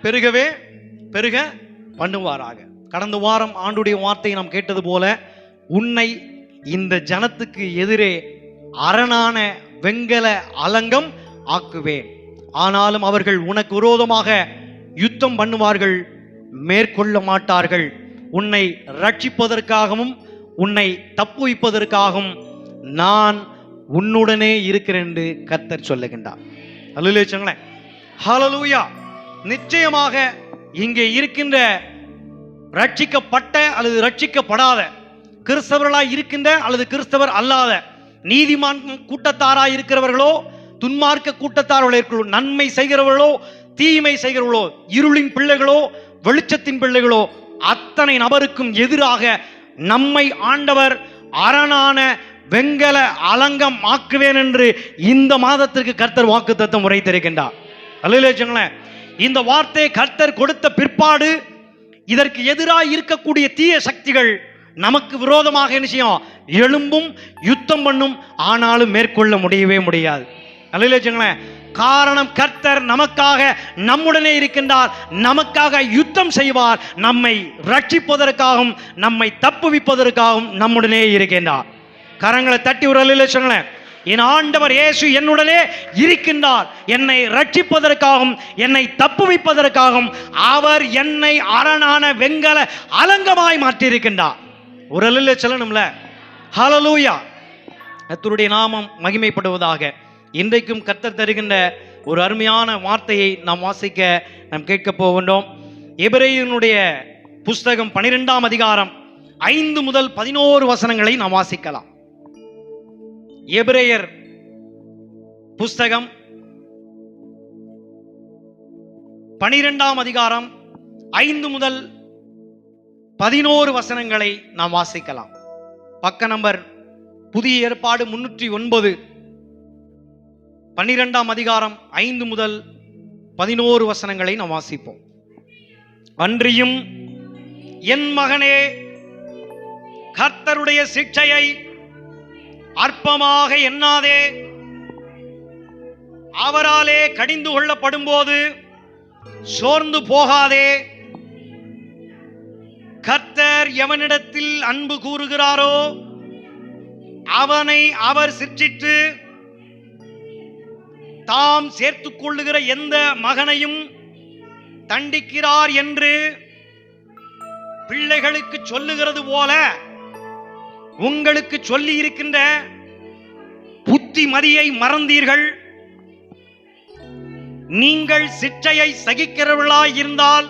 பெருகவே பெருக பண்ணுவாராக. கடந்த வாரம் ஆண்டுடைய வார்த்தையை நாம் கேட்டது போல, உன்னை இந்த ஜனத்துக்கு எதிரே அரணான வெண்கல அலங்கம் ஆக்குவேன், ஆனாலும் அவர்கள் உனக்கு விரோதமாக யுத்தம் பண்ணுவார்கள், மேற்கொள்ள மாட்டார்கள். உன்னை ரட்சிப்பதற்காகவும் உன்னை தப்புவிப்பதற்காகவும் நான் உன்னுடனே இருக்கிறேன் என்று கர்த்தர் சொல்லுகின்றார். அல்லேலூயா, ஹல்லேலூயா. நிச்சயமாக இங்கே இருக்கின்ற ரட்சிக்கப்பட்ட அல்லது ரட்சிக்கப்படாத, கிறிஸ்தவர்களாய் இருக்கின்ற அல்லது கிறிஸ்தவர் அல்லாத, நீதிமான் கூட்டத்தாராய் இருக்கிறவர்களோ துன்மார்க்க கூட்டத்தார்களோ, நன்மை செய்கிறவர்களோ தீமை செய்கிறவர்களோ, இருளின் பிள்ளைகளோ வெளிச்சத்தின் பிள்ளைகளோ, அத்தனை நபருக்கும் எதிராக நம்மை ஆண்டவர் அரணான வெண்கல அலங்கம் ஆக்குவேன் என்று இந்த மாதத்திற்கு கர்த்தர் வாக்குத்தத்தம் உரைத்திருக்கின்றார். அல்லேலூயா. இந்த வார்த்தை கர்த்தர் கொடுத்த பிற்பாடு இதற்கு எதிராக இருக்கக்கூடிய தீய சக்திகள் நமக்கு விரோதமாக என்ன செய்யும்? எழும்பும், யுத்தம் பண்ணும், ஆனாலும் மேற்கொள்ள முடியவே முடியாது. அல்லேலூயா. காரணம், கர்த்தர் நமக்காக நம்முடனே இருக்கின்றார், நமக்காக யுத்தம் செய்வார், நம்மை ரட்சிப்பதற்காகவும் நம்மை தப்புவிப்பதற்காகவும் நம்முடனே இருக்கின்றார். கரங்களை தட்டி ஒரு அல்லேலூயா. என் ஆண்டவர் இயேசு என்னுடனே இருக்கின்றார், என்னை ரட்சிப்பதற்காகவும் என்னை தப்புவிப்பதற்காகவும் அவர் என்னை அரணான வெண்கல அலங்கமாய் மாற்றியிருக்கின்றார். ஒரு அல்லேலூயா சொல்லணும்ல. ஹல்லேலூயா. கர்த்தருடைய நாமம் மகிமைப்படுவதாக. இன்றைக்கும் கர்த்தர் தருகின்ற ஒரு அருமையான வார்த்தையை நாம் வாசிக்க நாம் கேட்க போகின்றோம். எபிரேயனுடைய புஸ்தகம் 12ஆம் அதிகாரம் 5 முதல் 11 வசனங்களை நாம் வாசிக்கலாம். எபிரேயர் புஸ்தகம் 12ஆம் அதிகாரம் 5 முதல் 11 வசனங்களை நாம் வாசிக்கலாம். பக்க நம்பர் புதிய ஏற்பாடு 309, 12ஆம் அதிகாரம் 5 முதல் 11 வசனங்களை நாம் வாசிப்போம். அன்றியும் என் மகனே, கர்த்தருடைய சிட்சையை அற்பமாக எண்ணாதே, அவராலே கடிந்து கொள்ளப்படும் போது சோர்ந்து போகாதே. கர்த்தர் எவனிடத்தில் அன்பு கூறுகிறாரோ அவனை அவர் சிற்றிட்டு தாம் சேர்த்துக் கொள்ளுகிற எந்த மகனையும் தண்டிக்கிறார் என்று பிள்ளைகளுக்கு சொல்லுகிறது போல உங்களுக்கு சொல்லி இருக்கின்ற புத்திமதியை மறந்தீர்கள். நீங்கள் சிற்றையை சகிக்கிறவர்களாய் இருந்தால்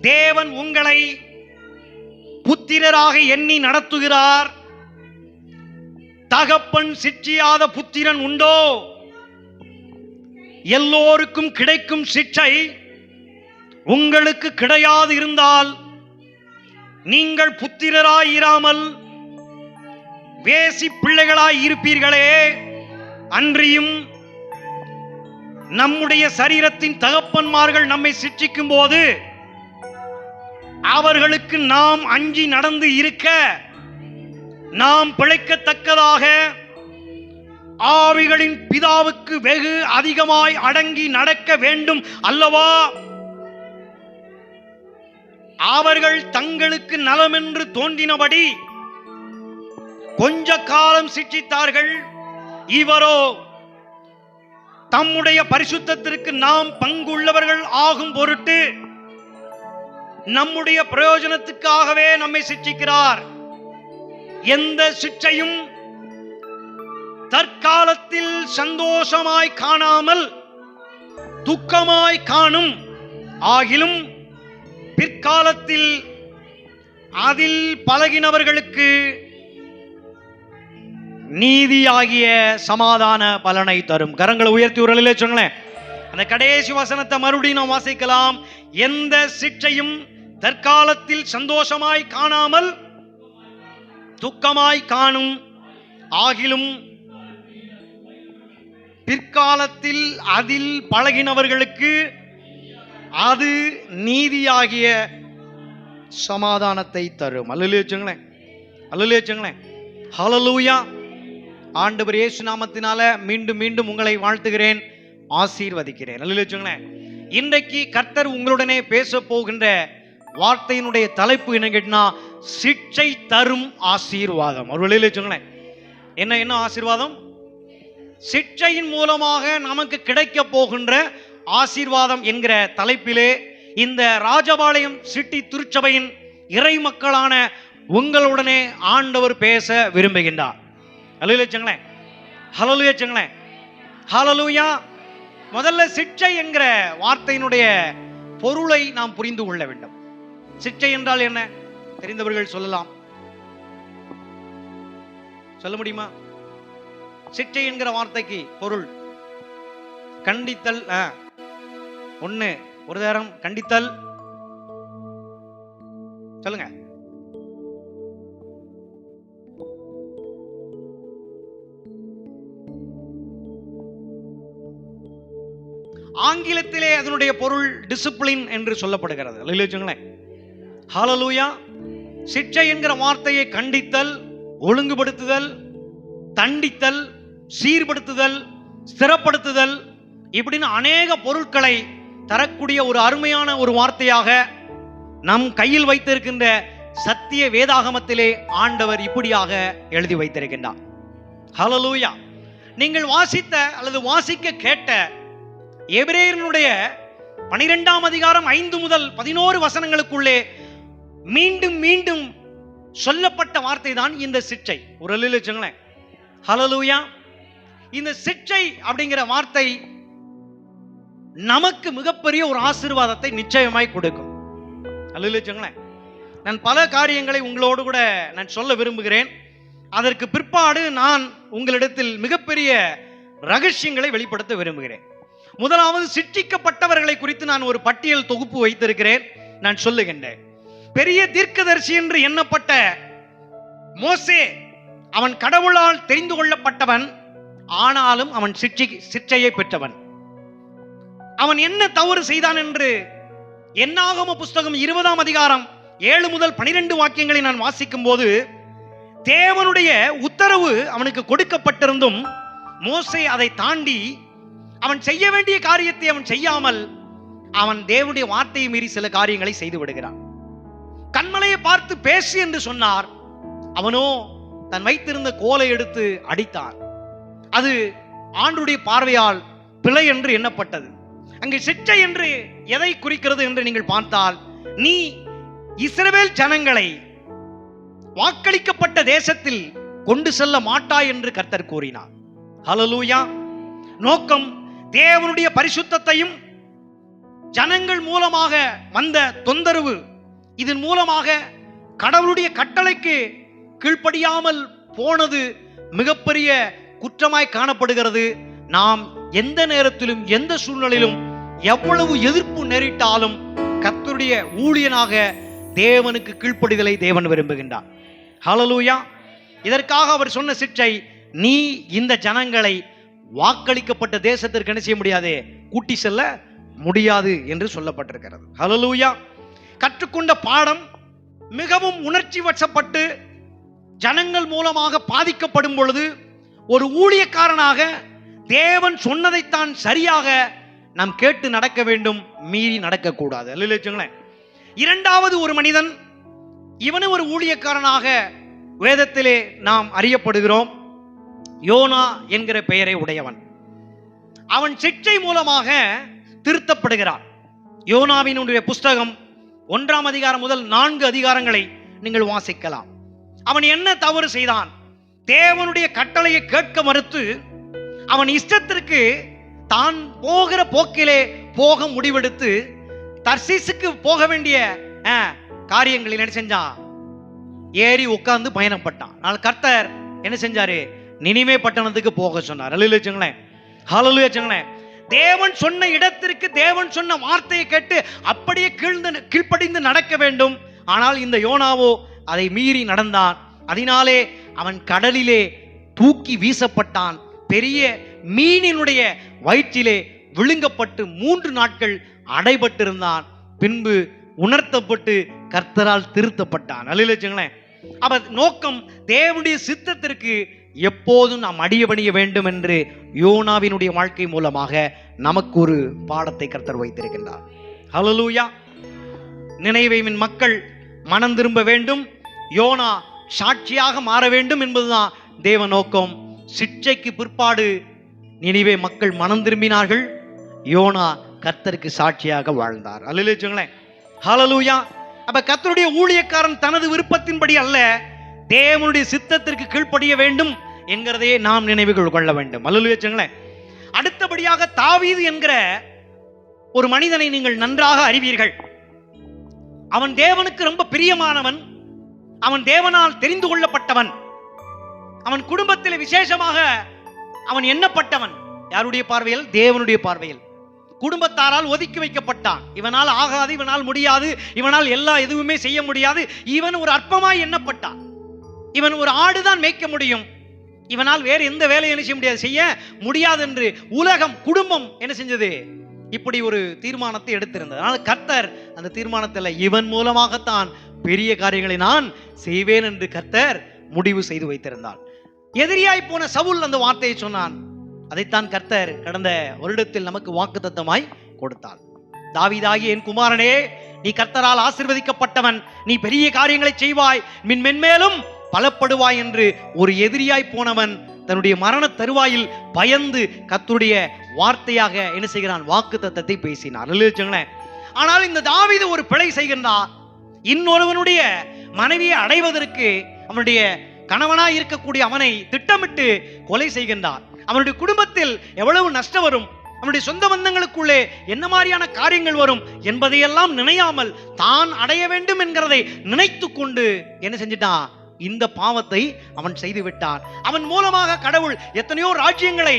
தேவன் உங்களை புத்திரராக எண்ணி நடத்துகிறார். தகப்பன் சிற்றியாத புத்திரன் உண்டோ? எல்லோருக்கும் கிடைக்கும் சிற்றை உங்களுக்கு கிடையாது இருந்தால் நீங்கள் புத்திரராய் இராமல் வேசி பிள்ளைகளாய் இருப்பீர்களே. அன்றியும் நம்முடைய சரீரத்தின் தகப்பன்மார்கள் நம்மை சிற்றிக்கும் போது அவர்களுக்கு நாம் அஞ்சி நடந்து இருக்க, நாம் பிழைக்கத்தக்கதாக ஆவிகளின் பிதாவுக்கு வெகு அதிகமாய் அடங்கி நடக்க வேண்டும் அல்லவா? அவர்கள் தங்களுக்கு நலமென்று தோன்றினபடி கொஞ்ச காலம் சிட்சித்தார்கள். இவரோ தம்முடைய பரிசுத்தத்திற்கு நாம் பங்குள்ளவர்கள் ஆகும் பொருட்டு நம்முடைய பிரயோஜனத்துக்காகவே நம்மை சிட்சிக்கிறார். எந்த சிட்சையும் தற்காலத்தில் சந்தோஷமாய் காணாமல் துக்கமாய் காணும், ஆகிலும் பிற்காலத்தில் அதில் பழகினவர்களுக்கு நீதியாகிய சமாதான பலனை தரும். கரங்களை உயர்த்தி ஒரு அல்லேலூயா சொல்லுங்களேன். அந்த கடைசி வசனத்தை மறுபடியும் நாம் வாசிக்கலாம். எந்த சிட்சையும் தற்காலத்தில் சந்தோஷமாய் காணாமல் துக்கமாய் காணும், ஆகிலும் பிற்காலத்தில் அதில் பழகினவர்களுக்கு அது நீதியாகிய சமாதானத்தை தரும். அல்லேலூயா, அல்லேலூயா, ஹல்லேலூயா. ஆண்டவர் இயேசு நாமத்தினால மீண்டும் மீண்டும் உங்களை வாழ்த்துகிறேன், ஆசீர்வதிக்கிறேன். அல்லேலூயா. இன்றைக்கு கர்த்தர் உங்களுடனே பேச போகின்ற வார்த்தையினுடைய தலைப்பு என்ன கேட்டா, சிட்சை தரும் ஆசீர்வாதம். ஒரு வெளியில சொல்லுங்களேன், என்ன என்ன ஆசீர்வாதம்? சிட்சையின் மூலமாக நமக்கு கிடைக்க போகின்ற ஆசீர்வாதம் என்கிற தலைப்பிலே இந்த ராஜபாளையம் சிட்டி திருச்சபையின் இறை மக்களான உங்களுடனே ஆண்டவர் பேச விரும்புகின்றார். ஹல்லேலூயா சொல்லுங்களேன், ஹல்லேலூயா சொல்லுங்களேன், ஹல்லேலூயா. முதல்ல சிட்சை என்கிற வார்த்தையினுடைய பொருளை நாம் புரிந்து கொள்ள வேண்டும். சிட்சை என்றால் என்ன? தெரிந்தவர்கள் சொல்லலாம், சொல்ல முடியுமா? சிட்சை என்கிற வார்த்தைக்கு பொருள் கண்டித்தல். ஒண்ணு, ஒரு நேரம் கண்டித்தல். சொல்லுங்க. ஆங்கிலத்திலே அதனுடைய பொருள் டிசிப்ளின் என்று சொல்லப்படுகிறது. ஹல்லேலூயா. சிட்சை என்கிற வார்த்தையை கண்டித்தல், ஒழுங்குபடுத்துதல், தண்டித்தல், சீர்படுத்துதல், ஸ்திரப்படுத்துதல், இப்படின்னு அநேக பொருட்களை தரக்கூடிய ஒரு அருமையான ஒரு வார்த்தையாக நம் கையில் வைத்திருக்கின்ற சத்திய வேதாகமத்திலே ஆண்டவர் இப்படியாக எழுதி வைத்திருக்கின்றார். ஹல்லேலூயா. நீங்கள் வாசித்த அல்லது வாசிக்க கேட்ட எபிரேயருடைய 12ஆம் அதிகாரம் 5 முதல் 11 வசனங்களுக்குள்ளே மீண்டும் மீண்டும் சொல்லப்பட்ட வார்த்தை தான் இந்த சிட்சை. ஒரு சொல்லுங்களேன், ஹல்லேலூயா. இந்த சிட்சை அப்படிங்கிற வார்த்தை நமக்கு மிகப்பெரிய ஒரு ஆசீர்வாதத்தை நிச்சயமாய் கொடுக்கும். ஹல்லேலூயா சொல்லுங்களேன். நான் பல காரியங்களை உங்களோடு கூட நான் சொல்ல விரும்புகிறேன். அதற்கு பிற்பாடு நான் உங்களிடத்தில் மிகப்பெரிய ரகசியங்களை வெளிப்படுத்த விரும்புகிறேன். முதலாவது, சிட்சிக்கப்பட்டவர்களை குறித்து நான் ஒரு பட்டியல் தொகுப்பு வைத்திருக்கிறேன், நான் சொல்லுகின்றேன். பெரிய தீர்க்கதரிசி என்று எண்ணப்பட்ட மோசே, அவன் கடவுளால் தெரிந்து கொள்ளப்பட்டவன், ஆனாலும் அவன் சிட்சையை பெற்றவன். அவன் என்ன தவறு செய்தான் என்று என்னாகம புஸ்தகம் 20ஆம் அதிகாரம் 7 முதல் 12 வாக்கியங்களை நான் வாசிக்கும் போது, தேவனுடைய உத்தரவு அவனுக்கு கொடுக்கப்பட்டிருந்தும் மோசே அதை தாண்டி அவன் செய்ய வேண்டிய காரியத்தை அவன் செய்யாமல் அவன் தேவனுடைய வார்த்தையை மீறி சில காரியங்களை செய்து விடுகிறான். கண்மலையை பார்த்து பேசு என்று சொன்னார், அவனோ தன் வைத்திருந்த கோலை எடுத்து அடித்தான். அது ஆண்டவருடைய பார்வையால் பிழை என்று எண்ணப்பட்டது. அங்கு சிட்சை என்று எதை குறிக்கிறது என்று நீங்கள் பார்த்தால், நீ இஸ்ரவேல் ஜனங்களை வாக்களிக்கப்பட்ட தேசத்தில் கொண்டு செல்ல மாட்டாய் என்று கர்த்தர் கூறினார். ஹல்லேலூயா. நோக்கம் தேவனுடைய பரிசுத்தத்தையும் ஜனங்கள் மூலமாக வந்த தொந்தரவு, இதன் மூலமாக கடவுளுடைய கட்டளைக்கு கீழ்ப்படியாமல் போனது மிகப்பெரிய குற்றமாய் காணப்படுகிறது. நாம் எந்த நேரத்திலும் எந்த சூழ்நிலையிலும் எவ்வளவு எதிர்ப்பு நேரிட்டாலும் கர்த்தருடைய ஊழியனாக தேவனுக்கு கீழ்ப்படிதலை தேவன் விரும்புகின்றார். ஹல்லேலூயா. இதற்காக அவர் சொன்ன சிட்சை, நீ இந்த ஜனங்களை வாக்களிக்கப்பட்ட தேசத்திற்கு என்ன செய்ய முடியாது, கூட்டி செல்ல முடியாது என்று சொல்லப்பட்டிருக்கிறது. ஹல்லேலூயா. கற்றுக்கொண்ட பாடம், மிகவும் உணர்ச்சி வசப்பட்டு ஜனங்கள் மூலமாக பாதிக்கப்படும் பொழுது ஒரு ஊழியக்காரனாக தேவன் சொன்னதைத்தான் சரியாக நாம் கேட்டு நடக்க வேண்டும், மீறி நடக்கக்கூடாது. அல்லேலூயா. இரண்டாவது, ஒரு மனிதன், இவனு ஒரு ஊழியக்காரனாக வேதத்திலே நாம் அறியப்படுகிறோம். யோனா என்கிற பெயரை உடையவன். அவன் சிட்சை மூலமாக திருத்தப்படுகிறான். யோனாவினுடைய புஸ்தகம் 1ஆம் அதிகாரம் முதல் 4 அதிகாரங்களை நீங்கள் வாசிக்கலாம். அவன் என்ன தவறு செய்தான்? தேவனுடைய கட்டளையை கேட்க மறுத்து அவன் இஷ்டத்திற்கு தான் போகிற போக்கிலே போக முடிவெடுத்து தர்சீசுக்கு போக வேண்டிய காரியங்களில் என்ன செஞ்சான்? ஏறி உட்கார்ந்து பயணப்பட்டான். ஆனால் கர்த்தர் என்ன செஞ்சாரு? நினிவே பட்டணத்துக்கு போக சொன்னார். அல்லேலூயா. ஹல்லேலூயா. தேவன் சொன்ன இடத்திற்கு தேவன் சொன்ன வார்த்தையை கேட்டு அப்படியே கீழ்ப்படிந்து நடக்க வேண்டும். ஆனால் இந்த யோனாவோ அதை மீறி நடந்தான். அதனாலே அவன் கடலிலே தூக்கி வீசப்பட்டான். பெரிய மீனினுடைய வயிற்றிலே விழுங்கப்பட்டு 3 நாட்கள் அடைபட்டிருந்தான். பின்பு உணர்த்தப்பட்டு கர்த்தரால் திருத்தப்பட்டான். அல்லேலூயா. அவர் நோக்கம் தேவனுடைய சித்தத்திற்கு எப்போதும் நாம் அடியபணிய வேண்டும் என்று யோனாவினுடைய வாழ்க்கை மூலமாக நமக்கு ஒரு பாடத்தை கர்த்தர் வைத்திருக்கின்றார். ஹல்லேலூயா. நினைவேவின் மக்கள் மனம் திரும்ப வேண்டும், யோனா சாட்சியாக மாற வேண்டும் என்பதுதான் தேவ நோக்கம். சிட்சைக்கு பிற்பாடு நினைவே மக்கள் மனம் திரும்பினார்கள், யோனா கர்த்தருக்கு சாட்சியாக வாழ்ந்தார். அல்லேலூயா. ஹல்லேலூயா. அப்ப கர்த்தருடைய ஊழியக்காரன் தனது விருப்பத்தின்படி அல்ல, தேவனுடைய சித்தத்திற்கு கீழ்ப்படிய வேண்டும் என்கிறதையே நாம் நினைவுகள் கொள்ள வேண்டும். அல்லேலூயா. அடுத்தபடியாக தாவீது என்கிற ஒரு மனிதனை நீங்கள் நன்றாக அறிவீர்கள். அவன் தேவனுக்கு ரொம்ப பிரியமானவன், அவன் தேவனால் தெரிந்து கொள்ளப்பட்டவன், அவன் குடும்பத்தில் விசேஷமாக அவன் எண்ணப்பட்டவன். யாருடைய பார்வையில்? தேவனுடைய பார்வையில். குடும்பத்தாரால் ஒதுக்கி வைக்கப்பட்டான். இவனால் ஆகாது, இவனால் முடியாது, இவனால் எதுவுமே செய்ய முடியாது, இவன் ஒரு அற்பமாய் எண்ணப்பட்டான். இவன் ஒரு ஆடுதான் மேய்க்க முடியும், இவனால் வேறு எந்த வேலையும் செய்ய முடியாது என்று உலகம், குடும்பம் என்ன செஞ்சது? இப்படி ஒரு தீர்மானத்தை எடுத்திருந்தது. அதனால் கர்த்தர் அந்த தீர்மானத்தில் இவன் மூலமாகத்தான் பெரிய காரியங்களை நான் செய்வேன் என்று கர்த்தர் முடிவு செய்து வைத்திருந்தார். எதிரியாய் போன சவுல் அந்த வார்த்தையை சொன்னான். அதைத்தான் கர்த்தர் கடந்த வருடத்தில் நமக்கு வாக்குத்தத்தமாய் கொடுத்தார். தாவீதாகிய என் குமாரனே, நீ கர்த்தரால் ஆசீர்வதிக்கப்பட்டவன், நீ பெரிய காரியங்களை செய்வாய், மென்மேலும் பலப்படுவாய் என்று ஒரு எதிரியாய் போனவன் தன்னுடைய மரண தருவாயில் பயந்து கர்த்தருடைய வார்த்தையாக என்ன செய்கிறான்? வாக்குத்தத்தத்தை பேசினார். ஆனால் இந்த தாவீது ஒரு பிழை செய்கின்றார். இன்னொருவனுடைய மனைவியை அடைவதற்கு அவனுடைய கணவனாய் இருக்கக்கூடிய அவனை திட்டமிட்டு கொலை செய்கின்றார். அவனுடைய குடும்பத்தில் எவ்வளவு நஷ்டம் வரும், அவனுடைய சொந்த பந்தங்களுக்குள்ளே என்ன மாதிரியான காரியங்கள் வரும் என்பதையெல்லாம் நினையாமல் தான் அடைய வேண்டும் என்கிறதை நினைத்து கொண்டு என்ன செஞ்சிட்டான்? இந்த பாவத்தை அவன் செய்து விட்டான். அவன் மூலமாக கடவுள் எத்தனையோ ராஜ்யங்களை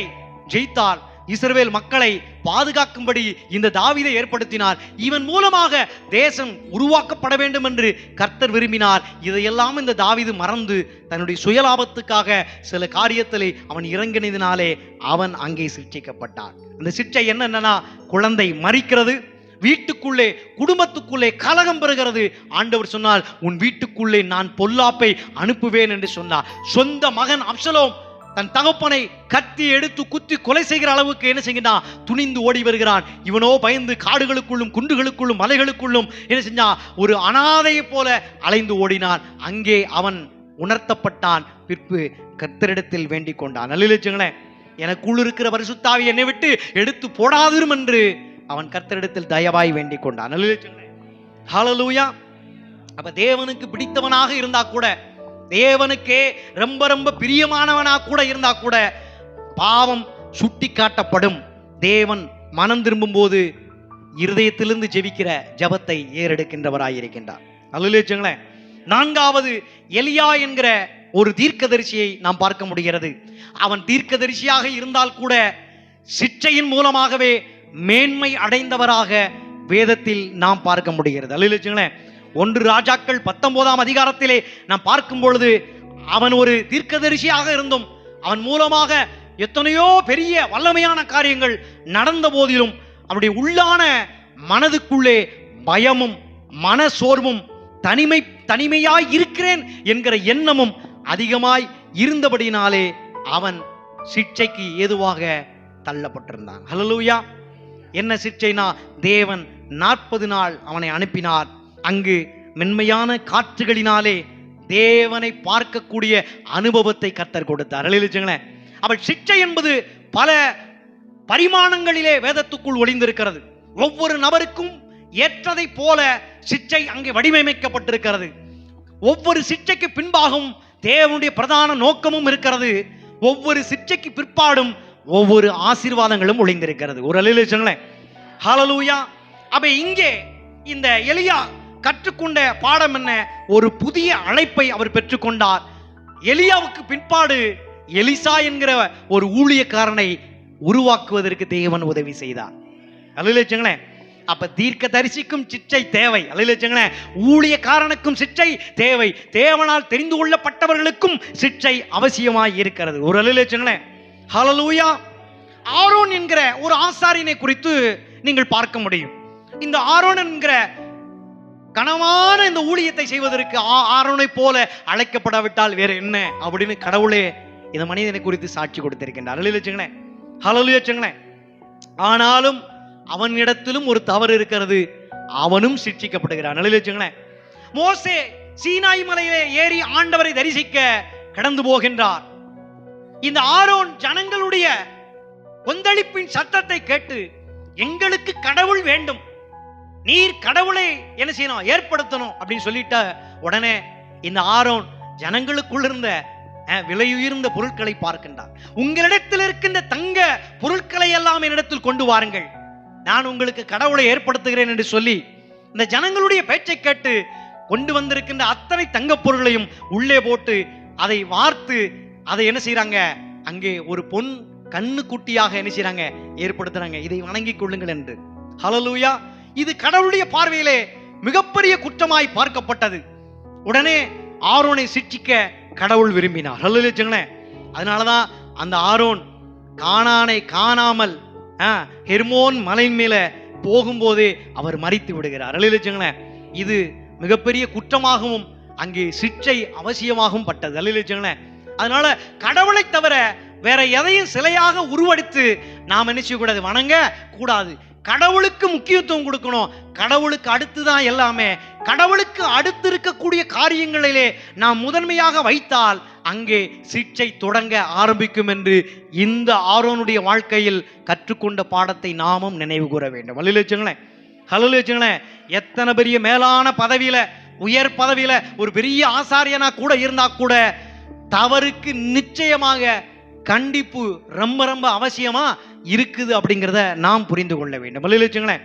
ஜெயித்தார். இஸ்ரவேல் மக்களை பாதுகாக்கும்படி இந்த தாவீதை ஏற்படுத்தினார். இவன் மூலமாக தேசம் உருவாக்கப்பட வேண்டும் என்று கர்த்தர் விரும்பினார். இதையெல்லாம் இந்த தாவீது மறந்து தன்னுடைய சுயலாபத்துக்காக சில காரியத்திலே அவன் இறங்கினதினாலே அவன் அங்கே சிட்சிக்கப்பட்டான். அந்த சிட்சை என்னன்னா, குழந்தை மரிக்கிறது, வீட்டுக்குள்ளே குடும்பத்துக்குள்ளே கலகம் பெறுகிறது. ஆண்டவர் சொன்னால், உன் வீட்டுக்குள்ளே நான் பொல்லாப்பை அனுப்புவேன் என்று சொன்னார். சொந்த மகன் அப்சலோம் தன் தகப்பனை கத்தி எடுத்து குத்தி கொலை செய்கிற அளவுக்கு என்ன செய்கிறான்? துணிந்து ஓடி வருகிறான். இவனோ பயந்து காடுகளுக்குள்ளும் குண்டுகளுக்குள்ளும் மலைகளுக்குள்ளும் என்ன செஞ்சான்? ஒரு அனாதையை போல அலைந்து ஓடினான். அங்கே அவன் உணர்த்தப்பட்டான். பிற்பு கர்த்தரிடத்தில் வேண்டிக் கொண்டான். நல்ல எனக்குள் இருக்கிற பரிசுத்த ஆவி என்னை விட்டு எடுத்து போடாதிரும் என்று அவன் கர்த்தரிடத்தில் தயவாய் வேண்டிக் கொண்டான். ஹல்லேலூயா. அப்ப தேவனுக்கு பிடித்தவனாக இருந்தா கூட, தேவனுக்கே ரொம்ப ரொம்ப பிரியமானவனா கூட இருந்தா கூட பாவம் சுட்டி காட்டப்படும். தேவன் மனம் திரும்பும் போது இருதயத்திலிருந்து ஜெபிக்கிற ஜபத்தை ஏறெடுக்கின்றவராயிருக்கின்றார். அல்லேலூயா. நான்காவது, எலியா என்கிற ஒரு தீர்க்கதரிசியை நாம் பார்க்க முடிகிறது. அவன் தீர்க்கதரிசியாக இருந்தால் கூட சிட்சையின் மூலமாகவே மேன்மை அடைந்தவராக வேதத்தில் நாம் பார்க்க முடிகிறது. அல்லேலூயா. 1 ராஜாக்கள் 19ஆம் அதிகாரத்திலே நாம் பார்க்கும் பொழுது அவன் ஒரு தீர்க்கதரிசியாக இருந்தும் அவன் மூலமாக எத்தனையோ பெரிய வல்லமையான காரியங்கள் நடந்த போதிலும் அவனுடைய உள்ளான மனதுக்குள்ளே பயமும் மன சோர்வும் தனிமையாய் இருக்கிறேன் என்கிற எண்ணமும் அதிகமாய் இருந்தபடினாலே அவன் சிட்சைக்கு ஏதுவாக தள்ளப்பட்டிருந்தான். ஹல்லேலூயா. என்ன சிட்சைனா, தேவன் 40 நாள் அவனை அனுப்பினார். அங்கு மென்மையான காற்றுகளினாலே தேவனை பார்க்கக்கூடிய அனுபவத்தை கர்த்தர் கொடுத்தார். அல்லேலூயா. அவள் சிட்சை என்பது பல பரிமாணங்களிலே வேதத்துக்குள் ஒளிந்திருக்கிறது. ஒவ்வொரு நபருக்கும் ஏற்றதை போல சிட்சை அங்கே வடிவமைக்கப்பட்டிருக்கிறது. ஒவ்வொரு சிட்சைக்கு பின்பாகும் தேவனுடைய பிரதான நோக்கமும் இருக்கிறது. ஒவ்வொரு சிட்சைக்கு பிற்பாடும் ஒவ்வொரு ஆசீர்வாதங்களும் ஒளிந்திருக்கிறது. ஒரு அல்லேலூயா. ஹல்லேலூயா. அப்ப இங்கே இந்த எலியா கற்றுக்கொண்ட பாடம் என்ன? ஒரு புதிய அழைப்பை அவர் பெற்றுக்கொண்டார். எலியாவுக்கு பிற்பாடு எலிசா என்கிற ஒரு ஊழியக்காரனை உருவாக்குவதற்கு தேவன் உதவி செய்தார். அல்லேலூயா. அப்ப தீர்க்க தரிசிக்கும் சிட்சை தேவை. அல்லேலூயா. ஊழியக்காரனுக்கும் சிட்சை தேவை. தேவனால் தெரிந்து கொள்ளப்பட்டவர்களுக்கும் சிட்சை அவசியமாய் இருக்கிறது. ஒரு அல்லேலூயா. ஹல்லேலூயா. ஆரோன் என்கிற ஒரு ஆசாரியனை குறித்து நீங்கள் பார்க்க முடியும். இந்த ஆரோன் என்கிற கனமான இந்த ஊழியத்தை செய்வதற்கு ஆரோனை போல அழைக்கப்படாவிட்டால் வேற என்ன அப்படின்னு கடவுளே இந்த மனிதனை குறித்து சாட்சி கொடுத்திருக்கின்றார். அல்லேலூயா. ஹல்லேலூயா. ஆனாலும் அவனிடத்திலும் ஒரு தவறு இருக்கிறது, அவனும் சிட்சிக்கப்படுகிறான். அல்லேலூயா. மோசே சீனாய் மலையிலே ஏறி ஆண்டவரை தரிசிக்க கடந்து போகின்றார். இந்த ஆரோன் ஜனங்களுடைய கொந்தளிப்பின் சத்தத்தை கேட்டு, எங்களுக்கு கடவுள் வேண்டும், நீர் கடவுளை என்ன செய்யணும், ஏற்படுத்தணும் அப்படின்னு சொல்லிட்ட உடனே இந்த ஆரோன் ஜனங்களுக்குள் இருந்த விலையுயர்ந்த பொருட்களை பார்க்கின்றார். உங்களிடத்தில் இருக்கின்ற தங்க பொருட்களை எல்லாம் என்னிடத்தில் கொண்டு வாருங்கள், நான் உங்களுக்கு கடவுளை ஏற்படுத்துகிறேன் என்று சொல்லி இந்த ஜனங்களுடைய பேச்சை கேட்டு கொண்டு வந்திருக்கின்ற அத்தனை தங்க பொருளையும் உள்ளே போட்டு அதை வார்த்து அதை என்ன செய்யறாங்க, அங்கே ஒரு பொன் கண்ணு குட்டியாக என்ன செய்யறாங்க, ஏற்படுத்துறாங்க. இதை வணங்கிக் கொள்ளுங்கள் என்று. ஹல்லேலூயா. இது கடவுளுடைய பார்வையிலே மிகப்பெரிய குற்றமாய் பார்க்கப்பட்டது. உடனே ஆரோனை சிட்சிக்க கடவுள் விரும்பினார். ஹல்லேலூயா. அதனாலதான் அந்த ஆரோன் கானானை காணாமல் ஹெர்மோன் மலையின் மேல போகும்போதே அவர் மரித்து விடுகிறார். ஹல்லேலூயா. இது மிகப்பெரிய குற்றமாகவும் அங்கே சிட்சை அவசியமாகவும் பட்டது. ஹல்லேலூயா. அதனால கடவுளை தவிர வேற எதையும் சிலையாக உருவடித்து நாம் என்ன செய்யக்கூடாது, வணங்க கூடாது. கடவுளுக்கு முக்கியத்துவம் கொடுக்கணும். கடவுளுக்கு அடுத்துதான் எல்லாமே. கடவுளுக்கு அடுத்து இருக்கக்கூடிய காரியங்களிலே நாம் முதன்மையாக வைத்தால் அங்கே சிட்சை தொடங்க ஆரம்பிக்கும் என்று இந்த ஆரோனுடைய வாழ்க்கையில் கற்றுக்கொண்ட பாடத்தை நாமும் நினைவு கூற வேண்டும். அல்லேலூயா. ஹல்லேலூயா. எத்தனை பெரிய மேலான பதவியில, உயர் பதவியில ஒரு பெரிய ஆசாரியனா கூட இருந்தா கூட தவறுக்கு நிச்சயமாக கண்டிப்பு ரொம்ப ரொம்ப அவசியமா இருக்குது அப்படிங்கிறத நாம் புரிந்து கொள்ள வேண்டும். அல்லேலூயா.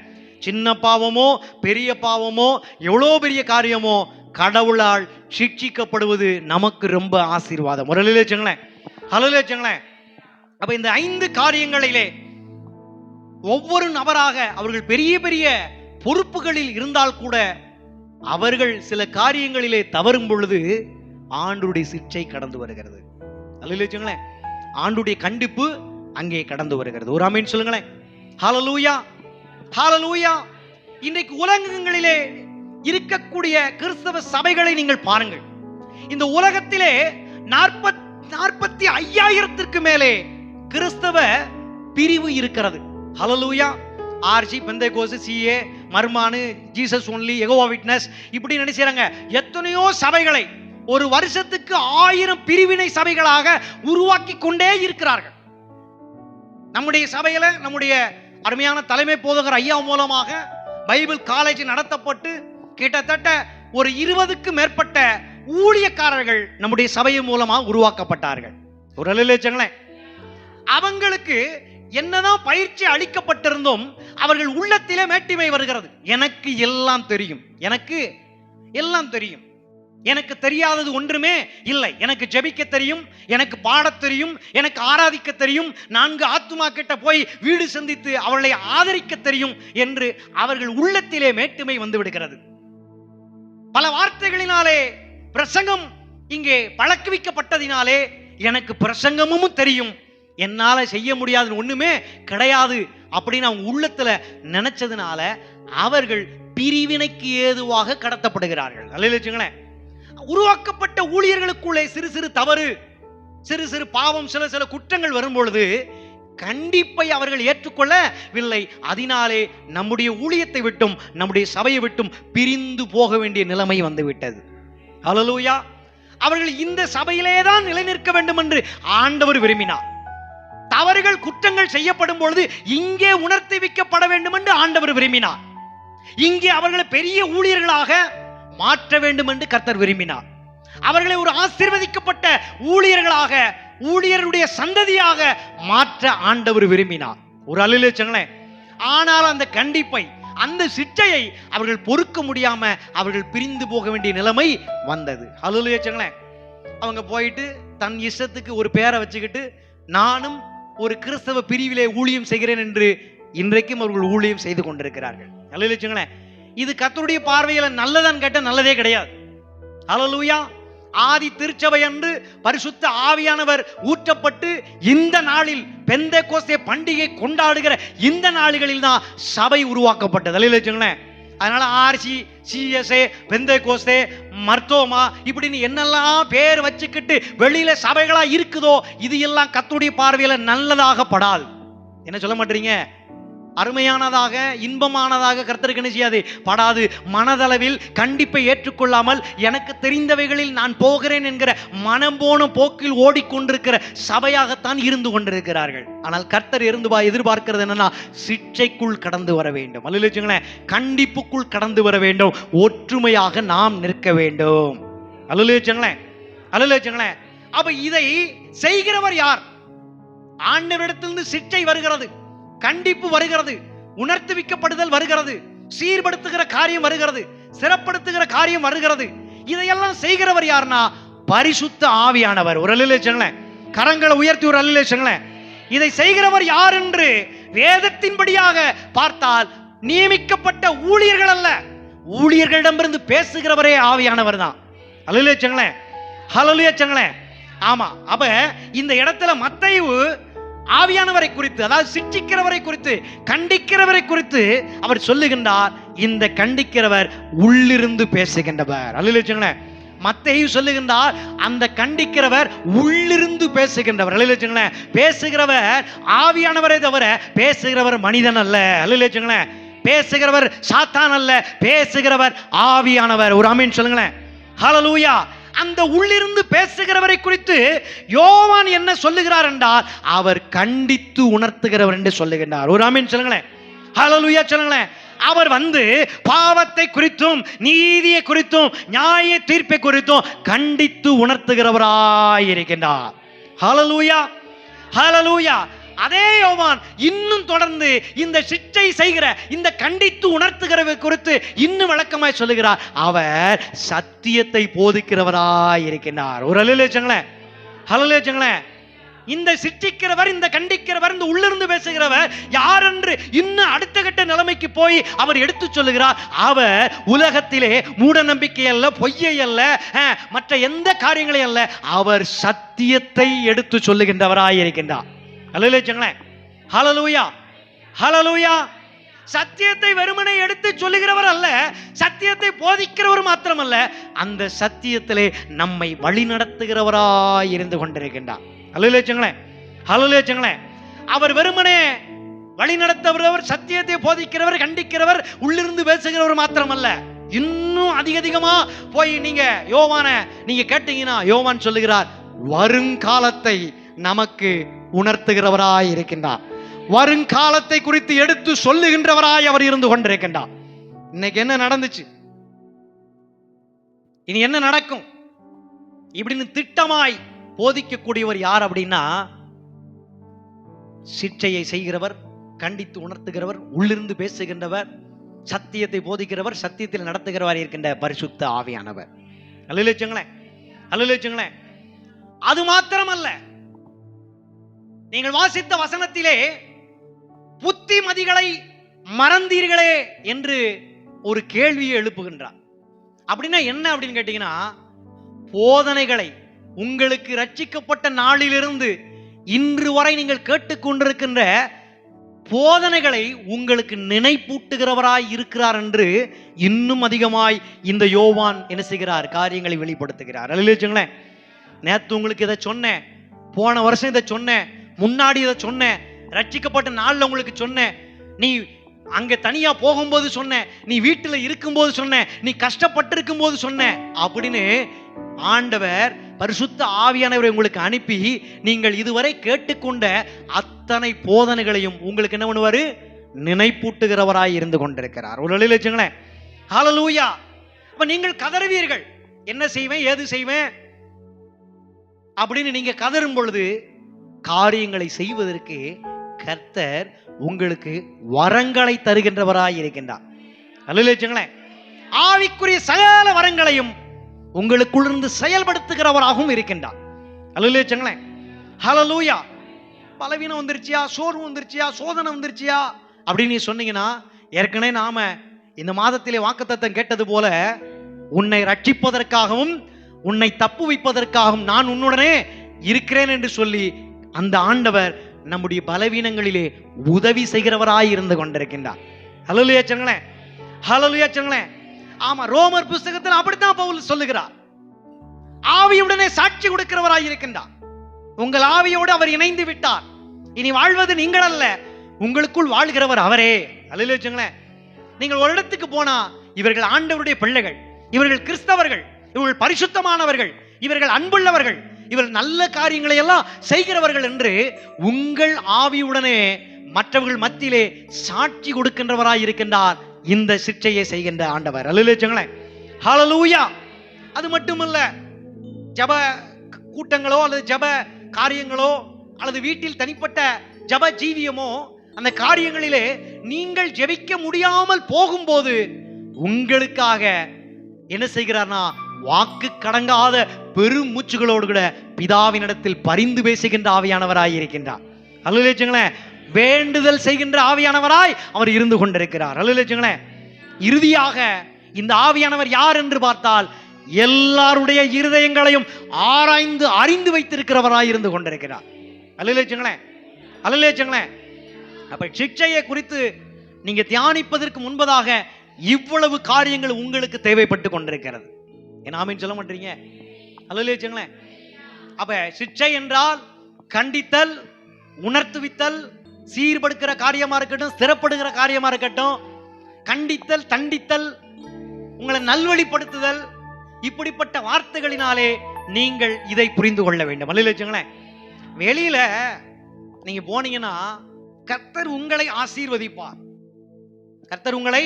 சின்ன பாவமோ பெரிய பாவமோ எவ்வளோ பெரிய காரியமோ கடவுளால் சிட்சிக்கப்படுவது நமக்கு ரொம்ப ஆசீர்வாதம். அல்லேலூயா. ஹல்லேலூயா. அப்ப இந்த 5 காரியங்களிலே ஒவ்வொரு நபராக அவர்கள் பெரிய பெரிய பொறுப்புகளில் இருந்தால் கூட அவர்கள் சில காரியங்களிலே தவறும் பொழுது ஆண்டுடைய சிட்சை கடந்து வருகிறது. அல்லேலூயா. ஆண்டுடைய கண்டிப்பு அங்கே கடந்து வருகிறது. ஒரு ஆமென் சொல்லுங்களேன். ஹல்லேலூயா. ஹல்லேலூயா. இன்றைக்கு உலகங்களிலே இருக்கக்கூடிய கிறிஸ்தவ சபைகளை நீங்கள் பாருங்கள். இந்த உலகத்திலே 45,000க்கு மேலே கிறிஸ்தவ பிரிவு இருக்கிறது. ஹல்லேலூயா. ஆர்சி, பெந்தேகோஸ்து, சிஏ, மர்மானு, ஜீசஸ் ஒன்லி, யெகோவா விட்னஸ், இப்படி நினைச்சாங்க எத்தனையோ சபைகளை ஒரு வருஷத்துக்கு 1000 பிரிவினை சபைகளாக உருவாக்கி கொண்டே இருக்கிறார்கள். நம்முடைய சபையில நம்முடைய அருமையான தலைமை போதகர் ஐயா மூலமாக பைபிள் காலேஜ் நடத்தப்பட்டு கிட்டத்தட்ட ஒரு 20க்கு மேற்பட்ட ஊழியக்காரர்கள் நம்முடைய சபையின் மூலமாக உருவாக்கப்பட்டார்கள். ஒரு அல்லேலூயா. அவங்களுக்கு என்னதான் பயிற்சி அளிக்கப்பட்டிருந்தும் அவர்கள் உள்ளத்திலே மேட்டிமை வருகிறது. எனக்கு எல்லாம் தெரியும், எனக்கு எல்லாம் தெரியும், எனக்கு தெரியாதது ஒன்றுமே இல்லை, எனக்கு ஜெபிக்க தெரியும், எனக்கு பாடத் தெரியும், எனக்கு ஆராதிக்க தெரியும், 4 ஆத்துமா கிட்ட போய் வீடு சந்தித்து அவர்களை ஆதரிக்க தெரியும் என்று அவர்கள் உள்ளத்திலே மேட்டுமை வந்து விடுகிறது. பல வார்த்தைகளினாலே பிரசங்கம் இங்கே பழக்குவிக்கப்பட்டதினாலே எனக்கு பிரசங்கமும் தெரியும், என்னால செய்ய முடியாது ஒண்ணுமே கிடையாது அப்படின்னு அவங்க உள்ளத்துல நினைச்சதுனால அவர்கள் பிரிவினைக்கு ஏதுவாக கடத்தப்படுகிறார்கள். அல்லேலூயா. உருவாக்கப்பட்ட ஊழியர்களுக்குள்ளே சிறு சிறு தவறு, சிறு சிறு பாவம், சில சில குற்றங்கள் வரும் பொழுது கண்டிப்பை அவர்கள் ஏற்றுக்கொள்ளவில்லை. அதனாலே நம்முடைய ஊழியத்தை விட்டும் நம்முடைய சபையை விட்டும் பிரிந்து போக வேண்டிய நிலைமை வந்துவிட்டது. அல்லேலூயா. அவர்கள் இந்த சபையிலே தான் நிலை நிற்க வேண்டும் என்று ஆண்டவர் விரும்பினார். தவறுகள் குற்றங்கள் செய்யப்படும் பொழுது இங்கே உணர்த்தி வைக்கப்பட வேண்டும் என்று ஆண்டவர் விரும்பினார். இங்கே அவர்களை பெரிய ஊழியர்களாக மாற்ற வேண்டும் என்று கர்த்தர் விரும்பினார். அவர்களை ஒரு ஆசீர்வதிக்கப்பட்ட ஊழியர்களாக, ஊழியருடைய சந்ததியாக மாற்ற ஆண்டவர் விரும்பினார். ஒரு அல்லேலூயா. ஆனால் அந்த கண்டிப்பை, அந்த சிட்சையை அவர்கள் பொறுக்க முடியாம அவர்கள் பிரிந்து போக வேண்டிய நிலைமை வந்தது. அல்லேலூயா. அவங்க போயிட்டு தன் இஷ்டத்துக்கு ஒரு பேரை வச்சுக்கிட்டு நானும் ஒரு கிறிஸ்தவ பிரிவிலே ஊழியம் செய்கிறேன் என்று இன்றைக்கும் அவர்கள் ஊழியம் செய்து கொண்டிருக்கிறார்கள். அல்லேலூயா. இது கர்த்தருடைய பார்வையில நல்லதான் கேட்ட நல்லதே கிடையாது. அல்லேலூயா. ஆதி திருச்சபை அன்று பரிசுத்த ஆவியானவர் ஊற்றப்பட்டு இந்த நாளில் பெந்தேகோஸ்தே பண்டிகை கொண்டாடுகிற இந்த நாளிகளில் தான் சபை உருவாக்கப்பட்டது. அல்லேலூயா. அதனால ஆர்சி, சிஎஸ்ஏ, பெந்தேகோஸ்தே, மர்தோமா இப்படின்னு என்னெல்லாம் பேர் வச்சுக்கிட்டு வெளியில சபைகளா இருக்குதோ இது எல்லாம் கர்த்தருடைய பார்வையில நல்லதாக படாது. என்ன சொல்ல மாட்டீங்க? அருமையானதாக, இன்பமானதாக கர்த்தருக்கு என்ன செய்யாது? படாது. மனதளவில் கண்டிப்பை ஏற்றுக்கொள்ளாமல் எனக்கு தெரிந்தவைகளில் நான் போகிறேன் என்கிற மனம் போன போக்கில் ஓடிக்கொண்டிருக்கிற சபையாகத்தான் இருந்து கொண்டிருக்கிறார்கள். ஆனால் கர்த்தர் எதிர்பார்க்கிறது என்னன்னா, சிட்சைக்குள் கடந்து வர வேண்டும். அல்லேலூயா. கண்டிப்புக்குள் கடந்து வர வேண்டும். ஒற்றுமையாக நாம் நிற்க வேண்டும். அல்லேலூயா. அல்லேலூயா. அப்ப இதை செய்கிறவர் யார்? ஆண்டவரிடத்திலிருந்து சிட்சை வருகிறது, கண்டிப்பு வருகிறது, உணர்த்துவிக்கப்படுதல் வருகிறது, சீர்படுத்துகிற காரியம் வருகிறது, சிறப்படுத்துகிற காரியம் வருகிறது. இதையெல்லாம் செய்கிறவர் யாருன்னா பரிசுத்த ஆவியானவர். ஒரு அல்லேலூயா. கரங்களை உயர்த்தி ஒரு அல்லேலூயா. இதை செய்கிறவர் யார் என்று வேதத்தின்படியாக பார்த்தால் நியமிக்கப்பட்ட ஊழியர்கள் அல்ல, ஊழியர்களிடமிருந்து பேசுகிறவரே ஆவியானவர் தான். அல்லேலூயா. ஹல்லேலூயா. ஆமா. அப்ப இந்த இடத்துல மத்தேயு ஆவியானவரை குறித்து, அதாவது சிட்சிக்கிறவரை குறித்து, கண்டிக்கிறவரை குறித்து அவர் சொல்லுகின்றார். இந்த கண்டிக்கிறவர் உள்ளிருந்து பேசுகின்றவர். அல்லேலூயா. மத்தேயு சொல்லுகின்றார், அந்த கண்டிக்கிறவர் உள்ளிருந்து பேசுகின்றவர். அல்லேலூயா. பேசுகிறவர் ஆவியானவரை தவிர பேசுகிறவர் மனிதன் அல்ல. அல்லேலூயா. பேசுகிறவர் சாத்தான் அல்ல, பேசுகிறவர் ஆவியானவர். ஒரு ஆமென் சொல்லுங்களேன். ஹல்லேலூயா. அந்த உள்ளிருந்து பேசுகிறவரை குறித்து யோவான் என்ன சொல்லுகிறார் என்றால், அவர் கண்டித்து உணர்த்துகிறவர் என்று சொல்லுகின்றார். ஒரு ஆமென் சொல்லுங்களேன். ஹல்லேலூயா சொல்லுங்களேன். அவர் பாவத்தை குறித்தும் நீதியை குறித்தும் நியாய தீர்ப்பை குறித்தும் கண்டித்து உணர்த்துகிறவராய் இருக்கின்றார். ஹல்லேலூயா. ஹல்லேலூயா. அதே யோவான் இன்னும் தொடர்ந்து இந்த சிட்சை செய்கிற, இந்த கண்டித்து உணர்த்துகிறவை குறித்து இன்னும் விளக்கமாய் சொல்லுகிறார். அவர் சத்தியத்தை போதிக்கிறவராய் இருக்கின்றார். ஒரு அல்லேலூயா. ஹல்லேலூயா. இந்த சிட்சிக்கிறவர், இந்த கண்டிக்கிறவர், இந்த உள்ளிருந்து பேசுகிறவர் யார் என்று இன்னும் அடுத்த கட்ட நிலைமைக்கு போய் அவர் எடுத்து சொல்லுகிறார். அவர் உலகத்திலே மூட நம்பிக்கை அல்ல, பொய்யை அல்ல, மற்ற எந்த காரியங்களை அல்ல, அவர் சத்தியத்தை எடுத்து சொல்லுகின்றவராய் இருக்கின்றார். அல்லேலூயா. ஹல்லேலூயா. ஹல்லேலூயா. சத்தியத்தை வெறுமனே எடுத்து சொல்லுகிறவர் அல்ல, சத்தியத்தை போதிக்கிறவர் மாத்திரமல்ல, அந்த சத்தியத்திலே நம்மை வழி நடத்துகிறவராய் இருந்து கொண்டிருக்கின்றார். அல்லேலூயா. ஹல்லேலூயா. அவர் வெறுமனே வழி நடத்துகிறவர், சத்தியத்தை போதிக்கிறவர், கண்டிக்கிறவர், உள்ளிருந்து பேசுகிறவர் மாத்திரமல்ல, இன்னும் அதிகமா போய் நீங்க யோவான நீங்க கேட்டீங்கன்னா, யோவான் சொல்லுகிறார், வருங்காலத்தை நமக்கு உணர்த்துகிறவராய் இருக்கின்றார். வருங்காலத்தை குறித்து எடுத்து சொல்லுகின்றவராய் அவர் இருந்து கொண்டிருக்கின்றார். இன்னைக்கு என்ன நடந்துச்சு, இனி என்ன நடக்கும் இப்படின்னு திட்டமாய் போதிக்கக்கூடியவர் யார் அப்படின்னா, சிட்சையை செய்கிறவர், கண்டித்து உணர்த்துகிறவர், உள்ளிருந்து பேசுகின்றவர், சத்தியத்தை போதிக்கிறவர், சத்தியத்தில் நடத்துகிறவர் இருக்கின்ற பரிசுத்த ஆவியானவர். அல்லேலூயா. அல்லேலூயா. அது மாத்திரமல்ல, நீங்கள் வாசித்த வசனத்திலே புத்திமதிகளை மறந்தீர்களே என்று ஒரு கேள்வியை எழுப்புகின்றார். அப்படின்னா என்ன அப்படின்னு கேட்டீங்கன்னா, போதனைகளை உங்களுக்கு ரட்சிக்கப்பட்ட நாளிலிருந்து இன்று வரை நீங்கள் கேட்டுக்கொண்டிருக்கின்ற போதனைகளை உங்களுக்கு நினைப்பூட்டுகிறவராய் இருக்கிறார் என்று இன்னும் அதிகமாய் இந்த யோவான் என்ன செய்கிறார்? காரியங்களை வெளிப்படுத்துகிறார். அல்லேலூயா. நேத்து உங்களுக்கு இதை சொன்னேன், போன வருஷம் இதை சொன்னேன், முன்னாடி இதை சொன்னேன், ரட்சிக்கப்பட்ட நாள்ல உங்களுக்கு சொன்னேன், நீ அங்க தனியா போகும்போது சொன்னேன், நீ வீட்டுல இருக்கும்போது சொன்னேன், நீ கஷ்டப்பட்டு இருக்கும் போது சொன்னேன் அப்படின்னு ஆண்டவர் பரிசுத்த ஆவியானவரை உங்களுக்கு அனுப்பி நீங்கள் இதுவரை கேட்டுக்கொண்ட அத்தனை போதனைகளையும் உங்களுக்கு என்ன பண்ணுவாரு? நினைப்பூட்டுகிறவராய் இருந்து கொண்டிருக்கிறார். ஒரு அல்லேலூயா. ஹல்லேலூயா. அப்ப நீங்கள் கதறுவீர்கள், என்ன செய்வேன், ஏது செய்வேன் அப்படின்னு நீங்க கதறும் பொழுது காரியங்களை செய்வதற்கு கர்த்தர் உங்களுக்கு வரங்களை தருகின்றவராய் இருக்கின்றார். அல்லேலூயா. ஆவிக்குரிய சகல வரங்களையும் உங்களுக்குள்ளிருந்து செயல்படுத்துகிறவராகவும் இருக்கின்றார். அல்லேலூயா. ஹல்லேலூயா. பலவீனம் வந்துருச்சியா, சோர்வு வந்துருச்சியா, சோதனை வந்துருச்சியா அப்படின்னு நீ சொன்னீங்கன்னா, ஏற்கனவே நாம இந்த மாதத்திலே வாக்குத்தத்தம் கேட்டது போல, உன்னை ரட்சிப்பதற்காகவும் உன்னை தப்பு வைப்பதற்காகவும் நான் உன்னுடனே இருக்கிறேன் என்று சொல்லி அந்த ஆண்டவர் நம்முடைய பலவீனங்களிலே உதவி செய்கிறவராய் இருந்து கொண்டிருக்கின்றார். அல்லேலூயா. ஹல்லேலூயா சொல்லுங்களேன். ஆமா, ரோமர் புத்தகத்தில் அப்படித்தான் பவுல் சொல்லுகிறார். ஆவியுடனே சாட்சி கொடுக்கிறவராய் இருக்கின்றார். உங்கள் ஆவியோடு அவர் இணைந்து விட்டார். இனி வாழ்வது நீங்கள் அல்ல, உங்களுக்குள் வாழ்கிறவர் அவரே. ஹல்லேலூயா சொல்லுங்களேன். நீங்கள் ஒரு இடத்துக்கு போனா இவர்கள் ஆண்டவருடைய பிள்ளைகள், இவர்கள் கிறிஸ்தவர்கள், இவர்கள் பரிசுத்தமானவர்கள், இவர்கள் அன்புள்ளவர்கள், இவர்கள் நல்ல காரியங்களை எல்லாம் செய்கிறவர்கள் என்று உங்கள் ஆவியுடனே மற்றவர்கள் மத்தியிலே சாட்சி கொடுக்கின்றவராய் இருக்கின்றார் இந்த சிற்றையை செய்கின்ற ஆண்டவர். ஹல்லேலூயா. ஹல்லேலூயா. அது மட்டுமல்ல, ஜப கூட்டங்களோ அல்லது ஜப காரியங்களோ அல்லது வீட்டில் தனிப்பட்ட ஜப ஜீவியமோ அந்த காரியங்களிலே நீங்கள் ஜெபிக்க முடியாமல் போகும்போது உங்களுக்காக என்ன செய்கிறார்னா வாக்கு கடங்காத பெரும் மூச்சுகளோடு கூட பிதாவினிடத்தில் பரிந்து பேசுகின்ற ஆவியானவராய் இருக்கின்றார். ஹல்லேலூயா. வேண்டுதல் செய்கின்ற ஆவியானவராய் அவர் இருந்து கொண்டிருக்கிறார். ஹல்லேலூயா. இறுதியாக இந்த ஆவியானவர் யார் என்று பார்த்தால் எல்லாருடைய இருதயங்களையும் ஆராய்ந்து அறிந்து வைத்திருக்கிறவராய் இருந்து கொண்டிருக்கிறார். ஹல்லேலூயா. ஹல்லேலூயா. அப்ப சிக்ஷையை குறித்து நீங்க தியானிப்பதற்கு முன்பதாக இவ்வளவு காரியங்கள் உங்களுக்கு தேவைப்பட்டு கொண்டிருக்கிறது. என்ன ஆமீன் சொல்ல மாட்டீங்க? ஹல்லேலூயா. அப்ப சிக்ஷை என்றால் கண்டித்தல், உணர்த்துவித்தல், சீர்படுக்கிற காரியமா இருக்கட்டும், ஸ்திரப்படுகிற காரியமா இருக்கட்டும், கண்டித்தல், தண்டித்தல், உங்களை நல்வழிப்படுத்துதல், இப்படிப்பட்ட வார்த்தைகளினாலே நீங்கள் இதை புரிந்து கொள்ள வேண்டும். ஹல்லேலூயா. வெளியில நீங்க போனீங்கன்னா கர்த்தர் உங்களை ஆசீர்வதிப்பார். கர்த்தர் உங்களை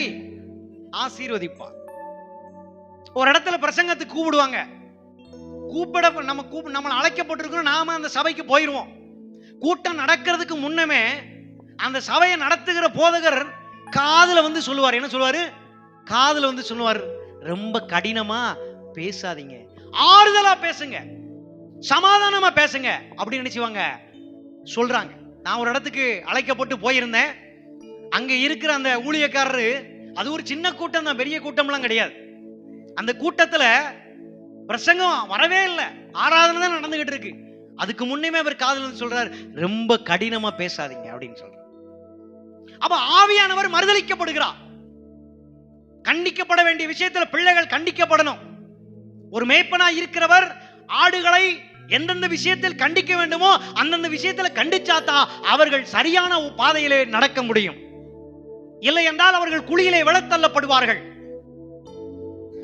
ஆசீர்வதிப்பார். ஒரு இடத்துல பிரசங்கத்துக்கு கூப்பிடுவாங்க. நம்ம அழைக்கப்பட்டிருக்கிறோம், நாம அந்த சபைக்கு போயிருவோம். கூட்டம் நடக்கிறதுக்கு முன்னமே அந்த சபையை நடத்துகிற போதகர் காதுல வந்து சொல்லுவார். என்ன சொல்லுவாரு? காதுல வந்து சொல்லுவார், ரொம்ப கடினமா பேசாதீங்க, ஆறுதலா பேசுங்க, சமாதானமா பேசுங்க அப்படின்னு நினைச்சுவாங்க சொல்றாங்க. நான் ஒரு இடத்துக்கு அழைக்கப்பட்டு போயிருந்தேன். அங்க இருக்கிற அந்த ஊழியக்காரரு, அது ஒரு சின்ன கூட்டம் தான், பெரிய கூட்டம்லாம் கிடையாது. அந்த கூட்டத்துல பிரசங்கம் வரவே இல்லை, ஆராதனை தான் நடந்துகிட்டு இருக்கு. அதுக்கு முன்னே அவர் காதுல சொல்றாரு, ரொம்ப கடினமா பேசாதீங்க அப்படின்னு சொல்றாரு. அப்ப ஆவியானவர் மறுதலிக்கப்படுகிறார். கண்டிக்கப்பட வேண்டிய விஷயத்துல பிள்ளைகள் கண்டிக்கப்படணும். ஒரு மேய்ப்பனா இருக்கிறவர் ஆடுகளை எந்தெந்த விஷயத்தில் கண்டிக்க வேண்டுமோ அந்தந்த விஷயத்துல கண்டிச்சாத்தா அவர்கள் சரியான பாதையிலே நடக்க முடியும். இல்லை என்றால் அவர்கள் குழியிலே விழத்தள்ளப்படுவார்கள்,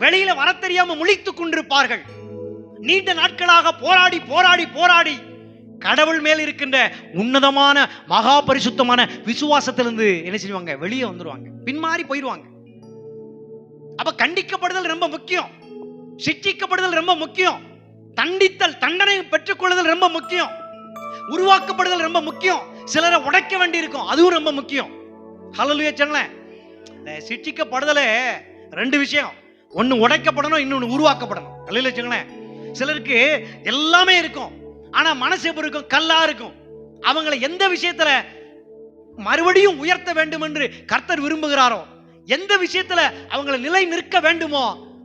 வெளியில வர தெரியாம முழித்துக் கொண்டிருப்பார்கள். நீண்ட நாட்களாக போராடி போராடி போராடி கடவுள் மேல் இருக்கின்ற உன்னதமான மகா பரிசுத்தமான விசுவாசத்திலிருந்து என்ன செய்வாங்க? வெளியே வந்துருவாங்க, பின்மாறி போயிடுவாங்க. அப்ப கண்டிக்கப்படுதல் ரொம்ப முக்கியம், சிட்சிக்கப்படுதல் ரொம்ப முக்கியம், தண்டித்தல், தண்டனை பெற்றுக்கொள்ளுதல் ரொம்ப முக்கியம், உருவாக்கப்படுதல் ரொம்ப முக்கியம், சிலரை உடைக்க வேண்டி இருக்கும், அதுவும் ரொம்ப முக்கியம். ஹல்லேலூயா சொல்லுங்களேன். சிட்சிக்கப்படுதலே ரெண்டு விஷயம், ஒன்னு உடைக்கப்படணும், இன்னொன்னு உருவாக்கப்படணும். ஹல்லேலூயா சொல்லுங்களேன். சிலருக்கு எல்லாமே இருக்கும், ஆனா மனசு எப்படி இருக்கும்? கல்லா இருக்கும். அவங்களை எந்த விஷயத்துல மறுபடியும் உயர்த்த வேண்டும் என்று கர்த்தர் விரும்புகிறாரோ, எந்த விஷயத்துல அவங்களை நிலை நிற்க வேண்டுமோ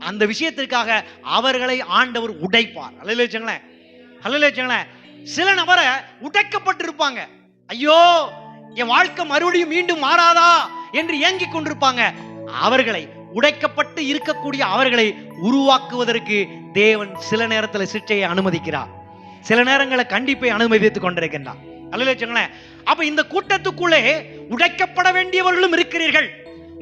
அந்த விஷயத்திற்காக அவர்களை ஆண்டவர் உடைப்பார். ஹல்லேலூயா. ஹல்லேலூயா. சில நபரை உடைக்கப்பட்டிருப்பாங்க, ஐயோ என் வாழ்க்கை மறுபடியும் மீண்டும் மாறாதா என்று ஏங்கிக் கொண்டிருப்பாங்க. அவர்களை உடைக்கப்பட்டு இருக்கக்கூடிய அவர்களை உருவாக்குவதற்கு தேவன் சில நேரத்தில் சிட்சையை அனுமதிக்கிறார், சில நேரங்களை கண்டிப்பை அனுமதித்துக் கொண்டிருக்கின்றார். ஹல்லேலூயா. அப்ப இந்த கூட்டத்துக்குள்ளே உடைக்கப்பட வேண்டியவர்களும் இருக்கிறீர்கள்,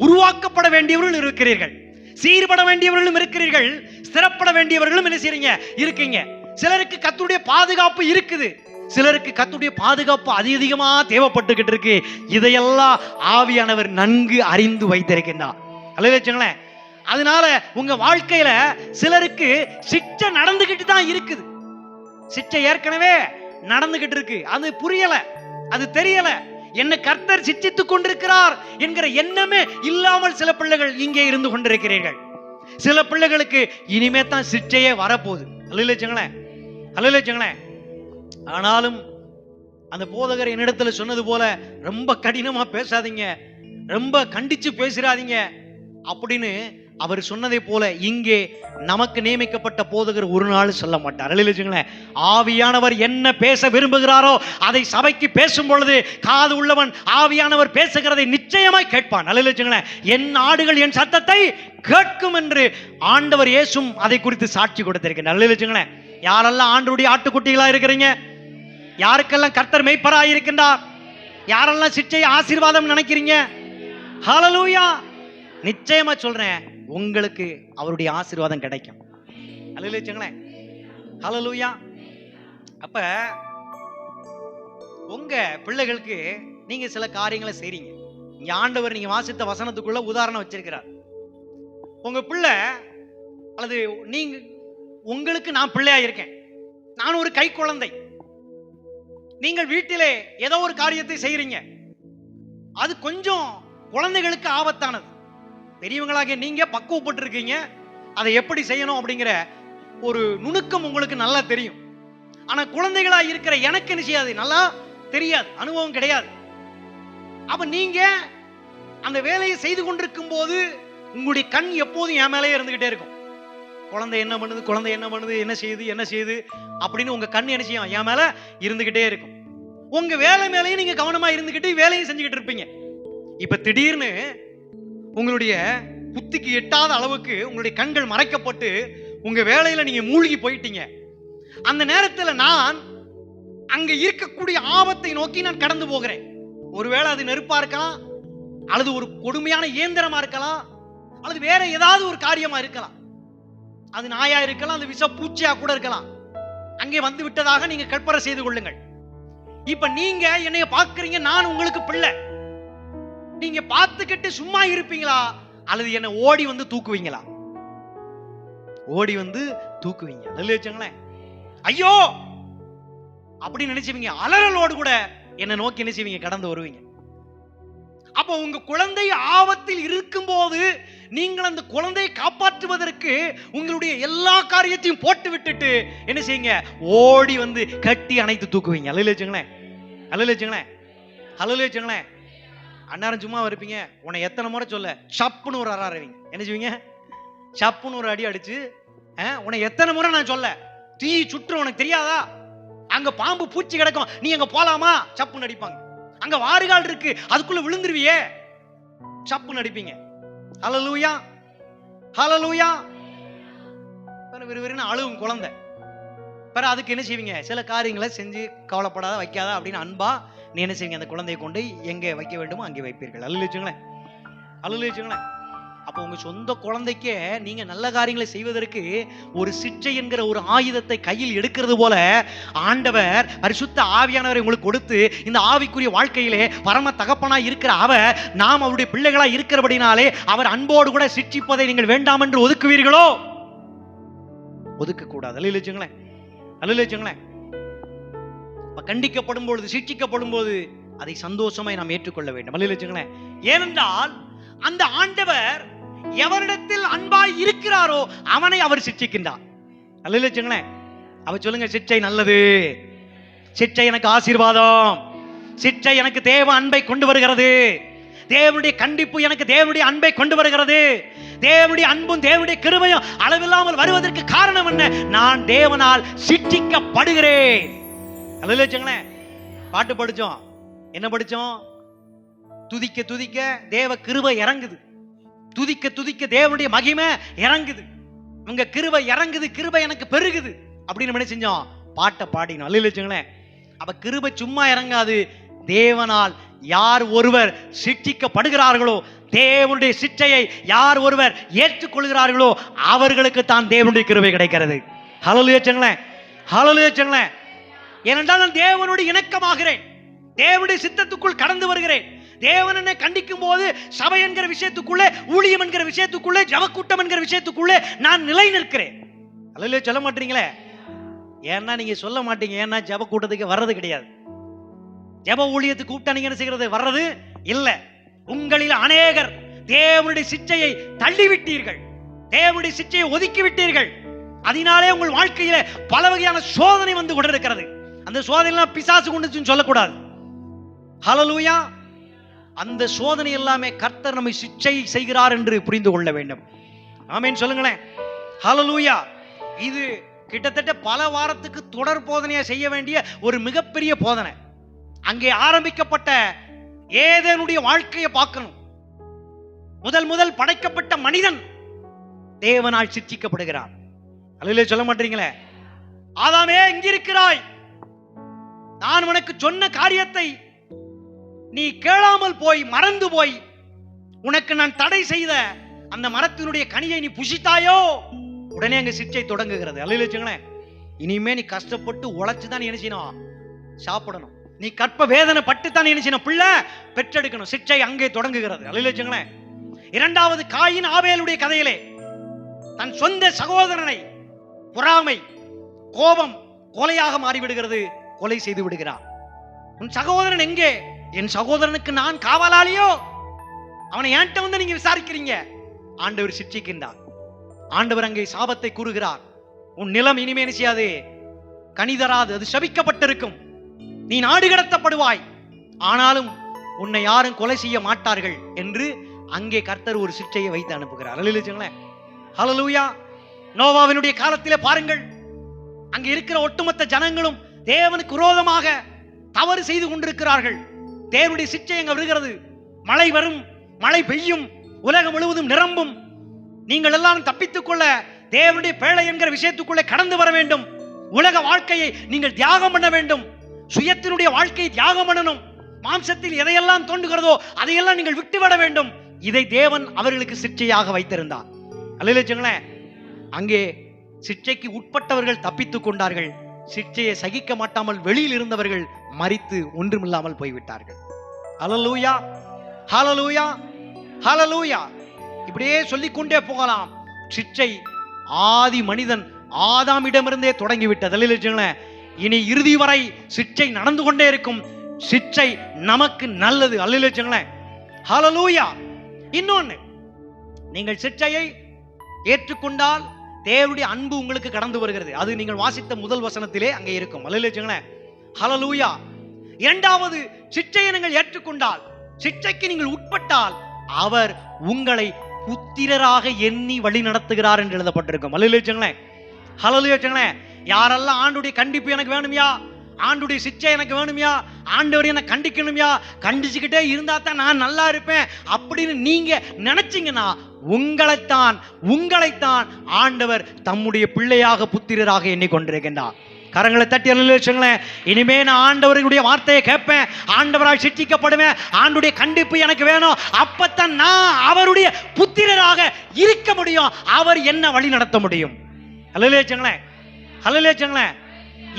உருவாக்கப்பட வேண்டியவர்களும் இருக்கிறீர்கள், சீர்பட வேண்டியவர்களும் இருக்கிறீர்கள், ஸ்திரப்பட வேண்டியவர்களும் என்ன செய்றீங்க? இருக்கீங்க. சிலருக்கு கர்த்தருடைய பாதுகாப்பு இருக்குது, சிலருக்கு கர்த்தருடைய பாதுகாப்பு அதிகமா தேவைப்பட்டுக்கிட்டு இருக்கு. இதையெல்லாம் ஆவியானவர் நன்கு அறிந்து வைத்திருக்கின்றார். ஹல்லேலூயா. அதனால உங்க வாழ்க்கையில சிலருக்கு சிட்சை நடந்துகிட்டு தான் இருக்குது, சிட்சை ஏற்கனவே நடந்துகிட்டு இருக்கு, அது புரியல, அது தெரியல, என்ன கர்த்தர் சிட்சித்துக் கொண்டிருக்கிறார் என்கிற எண்ணமே இல்லாமல் சில பிள்ளைகள் இங்கே இருந்து கொண்டிருக்கிறீர்கள். சில பிள்ளைகளுக்கு இனிமே தான் சிட்சையே வரப்போகுது. ஹல்லேலூயா. ஹல்லேலூயா. ஆனாலும் அந்த போதகர் என்னிடத்துல சொன்னது போல ரொம்ப கடினமா பேசாதீங்க, ரொம்ப கண்டிச்சு பேசுறாதீங்க அப்படின்னு அவர் சொன்னதை போல இங்கே நமக்கு நியமிக்கப்பட்ட போதகர் ஒரு நாள் சொல்ல மாட்டார். அல்லேலூயா. ஆவியானவர் என்ன பேச விரும்புகிறாரோ அதை சபைக்கு பேசும் பொழுது காது உள்ளவன் ஆவியானவர் பேசுகிறதை நிச்சயமாய் கேட்பான். அல்லேலூயா. என் ஆடுகள் என் சத்தத்தை கேட்கும் என்று ஆண்டவர் இயேசுவும் அதை குறித்து சாட்சி கொடுத்திருக்கிறார். அல்லேலூயா. யாரெல்லாம் ஆண்டவருடைய ஆட்டுக்குட்டிகளா இருக்கிறீங்க, யாருக்கெல்லாம் கர்த்தர் மேய்ப்பராக இருக்கின்றார், யாரெல்லாம் சிற்றை ஆசீர்வாதம் நினைக்கிறீங்க, ஹல்லேலூயா, நிச்சயமா சொல்றேன் உங்களுக்கு அவருடைய ஆசீர்வாதம் கிடைக்கும். அல்லேலூயா. ஹல்லேலூயா. அப்ப உங்க பிள்ளைகளுக்கு நீங்க சில காரியங்களை செய்றீங்க. இங்க ஆண்டவர் நீங்க வாசித்த வசனத்துக்குள்ள உதாரணம் வச்சிருக்கிறார். உங்க பிள்ளை அல்லது நீங்க, உங்களுக்கு நான் பிள்ளையா இருக்கேன், நான் ஒரு கை குழந்தை. நீங்கள் வீட்டிலே ஏதோ ஒரு காரியத்தை செய்றீங்க, அது கொஞ்சம் குழந்தைகளுக்கு ஆபத்தானது. பெரியவங்களாக நீங்க பக்குவப்பட்டு இருக்கீங்க, அதை எப்படி செய்யணும் அப்படிங்கிற ஒரு நுணுக்கம் உங்களுக்கு நல்லா தெரியும். ஆனா குழந்தைகளா இருக்கிற எனக்கு என்ன செய்யாது, நல்லா தெரியாது, அனுபவம் கிடையாது. அப்ப நீங்க அந்த வேலையை செய்து கொண்டிருக்கும் போது உங்களுடைய கண் எப்போதும் என் மேலேயே இருந்துகிட்டே இருக்கும். குழந்தை என்ன பண்ணுது, குழந்தை என்ன பண்ணுது, என்ன செய்யுது அப்படின்னு உங்க கண் என்ன செய்யும், என் மேல இருந்துகிட்டே இருக்கும். உங்க வேலை மேலேயும் நீங்க கவனமா இருந்துகிட்டு வேலையும் செஞ்சுக்கிட்டு இருப்பீங்க. இப்ப திடீர்னு உங்களுடைய புத்திக்கு எட்டாத அளவுக்கு உங்களுடைய கண்கள் மறைக்கப்பட்டு உங்க வேலையில நீங்க மூழ்கி போயிட்டீங்க. அந்த நேரத்தில் நான் அங்க இருக்கக்கூடிய ஆபத்தை நோக்கி நான் கடந்து போகிறேன். ஒருவேளை அது நெருப்பா இருக்கலாம், அல்லது ஒரு கொடுமையான இயந்திரமா இருக்கலாம், அல்லது வேற ஏதாவது ஒரு காரியமா இருக்கலாம், அது நாயா இருக்கலாம், அது விஷ பூச்சியா கூட இருக்கலாம். அங்கே வந்து விட்டதாக நீங்க கற்பனை செய்து கொள்ளுங்கள். இப்ப நீங்க என்னைய பார்க்கறீங்க, நான் உங்களுக்கு பிள்ளை. நீங்க பார்த்துக்கிட்டு சும்மா இருப்பீங்களா, அல்லது என்ன ஓடி வந்து தூக்குவீங்களா? ஓடி வந்து தூக்குவீங்க. நல்ல ஐயோ அப்படின்னு நினைச்சுவீங்க. அலறலோடு கூட என்ன நோக்கி நினைச்சுவீங்க, கடந்து வருவீங்க. அப்போ உங்க குழந்தை ஆபத்தில் இருக்கும் போது நீங்கள் அந்த குழந்தையை காப்பாற்றுவதற்கு உங்களுடைய எல்லா காரியத்தையும் போட்டு விட்டுட்டு என்ன செய்யுங்க, ஓடி வந்து கட்டி அணைத்து தூக்குவீங்க. அல்ல அன்னாரம் சும்மா இருப்பீங்க. உன்னை எத்தனை முறை சொல்ல, சப்புன்னு ஒரு அறாருவீங்க. என்ன செய்வீங்க, சப்புன்னு ஒரு அடி அடிச்சு, உன்னை எத்தனை முறை நான் சொல்ல, தீ சுற்று உனக்கு தெரியாதா, அங்க பாம்பு பூச்சி கிடக்கும், நீ அங்க போலாமா, சப்புன்னு அடிப்பாங்க. அங்க வாறுகால் இருக்கு, அதுக்குள்ள விழுந்துருவியே, சப்புன்னு அடிப்பீங்க. ஹல்லேலூயா, ஹல்லேலூயா. விறுவிறுன்னு அழுவும் குழந்தை. பிற அதுக்கு என்ன செய்வீங்க, சில காரியங்களை செஞ்சு கவலைப்படாத வைக்காத அப்படின்னு அன்பா நீ என்ன செய்வீங்க, அந்த குழந்தையை கொண்டு எங்கே வைக்க வேண்டுமோ அங்கே வைப்பீர்கள். அல்ல. அப்போ உங்க சொந்த குழந்தைக்கே நீங்க நல்ல காரியங்களை செய்வதற்கு ஒரு சிற்றை என்கிற ஒரு ஆயுதத்தை கையில் எடுக்கிறது போல ஆண்டவர் பரிசுத்த ஆவியானவரை உங்களுக்கு கொடுத்து இந்த ஆவிக்குரிய வாழ்க்கையிலே பரம தகப்பனாய் இருக்கிற அவர், நாம் அவருடைய பிள்ளைகளா இருக்கிறபடினாலே அவர் அன்போடு கூட சிற்றிப்பதை நீங்கள் வேண்டாம் என்று ஒதுக்குவீர்களோ? ஒதுக்க கூடாது. அல்ல. கண்டிக்கப்படும் பொழுது, சிட்சிக்கப்படும் போது அதை சந்தோஷமாய் நாம் ஏற்றுக்கொள்ள வேண்டும். அல்ல. ஏனென்றால் அந்த ஆண்டவர் எவரிடத்தில் அன்பாய் இருக்கிறாரோ அவனை அவர் சிட்சிக்கின்றார். அல்ல. அவர் சொல்லுங்க, சிட்சை நல்லது, சிட்சை எனக்கு ஆசீர்வாதம், சிட்சை எனக்கு தேவ அன்பை கொண்டு வருகிறது, தேவனுடைய கண்டிப்பு எனக்கு தேவனுடைய அன்பை கொண்டு வருகிறது. தேவனுடைய அன்பும் தேவனுடைய கிருபையும் அளவில்லாமல் வருவதற்கு காரணம் என்ன, நான் தேவனால் சிட்சிக்கப்படுகிறேன். அல்ல. பாட்டு படிச்சோம், என்ன படிச்சோம், துதிக்க துதிக்க தேவ கிருபை இறங்குது, துதிக்க துதிக்க தேவனுடைய மகிமை இறங்குது, உங்க கிருபை இறங்குது, கிருபை எனக்கு பெருகுது அப்படின்னு என்ன செஞ்சோம், பாட்டை பாடினோம். அல்ல. அப்ப கிருபை சும்மா இறங்காது, தேவனால் யார் ஒருவர் சிட்சிக்கப்படுகிறார்களோ, தேவனுடைய சிட்சையை யார் ஒருவர் ஏற்றுக்கொள்கிறார்களோ அவர்களுக்கு தான் தேவனுடைய கிருபை கிடைக்கிறது. ஹல்லேலூயா. ஏனென்றால் நான் தேவனுடைய இணக்கமாகிறேன், தேவனுடைய சித்தத்துக்குள் கடந்து வருகிறேன். தேவன் என்னை கண்டிக்கும் போது சபை என்கிற விஷயத்துக்குள்ளே, ஊழியம் என்கிற விஷயத்துக்குள்ளே, ஜபக்கூட்டம் என்கிற விஷயத்துக்குள்ளே நான் நிலை நிற்கிறேன். அல்லேலூயா சொல்ல மாட்டீங்களே, ஏன்னா நீங்க சொல்ல மாட்டீங்க, ஏன்னா ஜப கூட்டத்துக்கு வர்றது கிடையாது. ஜப ஊழியத்துக்கு கூப்பிட்டா நீங்க என்ன செய்கிறது, வர்றது இல்ல. உங்களில் அநேகர் தேவனுடைய சிட்சையை தள்ளிவிட்டீர்கள், தேவனுடைய சிட்சையை ஒதுக்கி விட்டீர்கள். அதனாலே உங்கள் வாழ்க்கையில பல வகையான சோதனை வந்து கொண்டிருக்கிறது. அந்த சோதனை பிசாசு கொண்டு சொல்லக்கூடாது. ஹல்லேலூயா. அந்த சோதனை எல்லாமே கர்த்தர் நம்மை சிட்சை செய்கிறார் என்று புரிந்து கொள்ள வேண்டும். ஆமென் சொல்லுங்களேன். ஹல்லேலூயா. இது கிட்டத்தட்ட பல வாரத்துக்கு தொடர் போதனையா செய்ய வேண்டிய ஒரு மிகப்பெரிய போதனை. அங்கே ஆரம்பிக்கப்பட்ட ஏதேனுடைய வாழ்க்கையை பார்க்கணும். முதல் படைக்கப்பட்ட மனிதன் தேவனால் சிருஷ்டிக்கப்படுகிறான். அல்லேலூயா சொல்ல மாட்டீங்களே? ஆதாமே எங்க இருக்கிறாய்? நான் உனக்கு சொன்ன காரியத்தை நீ கேளாமல் போய் மறந்து போய் உனக்கு நான் தடை செய்த அந்த மரத்தினுடைய கனியை நீ புசித்தாயோ? உடனே அங்க சிற்றை தொடங்குகிறது. அல்லேலூயா. இனிமே நீ கஷ்டப்பட்டு உழைச்சுதான் என்ன செய்யணும்? சாப்பிடணும். நீ கற்ப வேதனை பட்டு தான் என்ன செய்யணும்? பிள்ளை பெற்றெடுக்கணும். சிற்றை அங்கே தொடங்குகிறது. அல்லேலூயா. இரண்டாவது காயின் ஆபேலுடைய கதையிலே தன் சொந்த சகோதரனை பொறாமை கோபம் கொலையாக மாறிவிடுகிறது. கொலை செய்து விடுகிறான். உன் சகோதரன் எங்கே? என் சகோதரனுக்கு நான் காவலாளியோ? அவனை ஏன்ட்ட வந்து நீங்க விசாரிக்கிறீங்க? ஆண்டவர் சிட்சிக்கின்றார். ஆண்டவர் அங்கே சாபத்தை கூறுகிறார். உன் நிலம் இனிமே செய்யாது, கனி தராது, அது சபிக்கப்பட்டிருக்கும். நீ நாடு கடத்தப்படுவாய், ஆனாலும் உன்னை யாரும் கொலை செய்ய மாட்டார்கள் என்று அங்கே கர்த்தர் ஒரு சிற்றையை வைத்து அனுப்புகிறார். ஹல்லேலூயா. நோவாவினுடைய காலத்திலே பாருங்கள், அங்கே இருக்கிற ஒட்டுமொத்த ஜனங்களும் தேவனுக்கு விரோதமாக தவறு செய்து கொண்டிருக்கிறார்கள். தேவனுடைய சிற்றை அங்கே வருகிறது. மழை வரும், மழை பெய்யும், உலகம் முழுவதும் நிரம்பும். நீங்கள் எல்லாரும் தப்பித்துக் கொள்ள தேவனுடைய பேழை என்கிற விஷயத்துக்குள்ளே கடந்து வர வேண்டும். உலக வாழ்க்கையை நீங்கள் தியாகம் பண்ண வேண்டும். சுயத்தினுடைய வாழ்க்கையை தியாகம் பண்ணணும். மாம்சத்தில் எதையெல்லாம் தோன்றுகிறதோ அதையெல்லாம் நீங்கள் விட்டுவிட வேண்டும். இதை தேவன் அவர்களுக்கு சிற்றையாக வைத்திருந்தார். அல்லேலூயா. அங்கே சிற்றைக்கு உட்பட்டவர்கள் தப்பித்துக் கொண்டார்கள். சிற்றையை சகிக்க மாட்டாமல் வெளியில் இருந்தவர்கள் மரித்து ஒன்றுமில்லாமல் போய்விட்டார்கள். ஹல்லேலூயா, ஹல்லேலூயா, ஹல்லேலூயா. இப்படியே சொல்லிக்கொண்டே போகலாம். சிற்றை ஆதி மனிதன் ஆதாமிடமிருந்தே தொடங்கிவிட்டது. அல்லேலூயா. இனி இறுதி வரை சிற்றை நடந்து கொண்டே இருக்கும். சிற்றை நமக்கு நல்லது. அல்லேலூயா, ஹல்லேலூயா. இன்னொன்னு, நீங்கள் சிற்றையை ஏற்றுக்கொண்டால் தேவனுடைய அன்பு உங்களுக்கு கடந்து வருகிறது. அது நீங்கள் வாசித்த முதல் வசனத்திலே அங்கே இருக்கும். அல்லேலூயா, ஹல்லேலூயா. இரண்டாவது, சிற்றையை நீங்கள் ஏற்றுக்கொண்டால், சிற்றைக்கு நீங்கள் உட்பட்டால் அவர் உங்களை புத்திரராக எண்ணி வழி நடத்துகிறார் என்று எழுதப்பட்டிருக்கும். அல்லேலூயா, ஹல்லேலூயா. யாரெல்லாம் ஆண்டுடைய கண்டிப்பு எனக்கு வேணும்யா, ஆண்டுடைய சிச்சை எனக்கு வேணும்யா, ஆண்டவர் என்ன கண்டிக்கணும்யா, கண்டிச்சுக்கிட்டே இருந்தா தான் நான் நல்லா இருப்பேன் அப்படின்னு நீங்க நினைச்சீங்கன்னா உங்களைத்தான் ஆண்டவர் தம்முடைய பிள்ளையாக புத்திரராக எண்ணிக்கொண்டிருக்கின்றார். கரங்களை தட்டி அல்லேலூயா. இனிமே நான் ஆண்டவருடைய வார்த்தையை கேட்பேன், ஆண்டவரால் சிட்சிக்கப்படுவேன், ஆண்டுடைய கண்டிப்பு எனக்கு வேணும். அப்பத்தான் நான் அவருடைய புத்திரராக இருக்க முடியும், அவர் என்ன வழி நடத்த முடியும். அல்லேலூயா, அல்லேலூயா.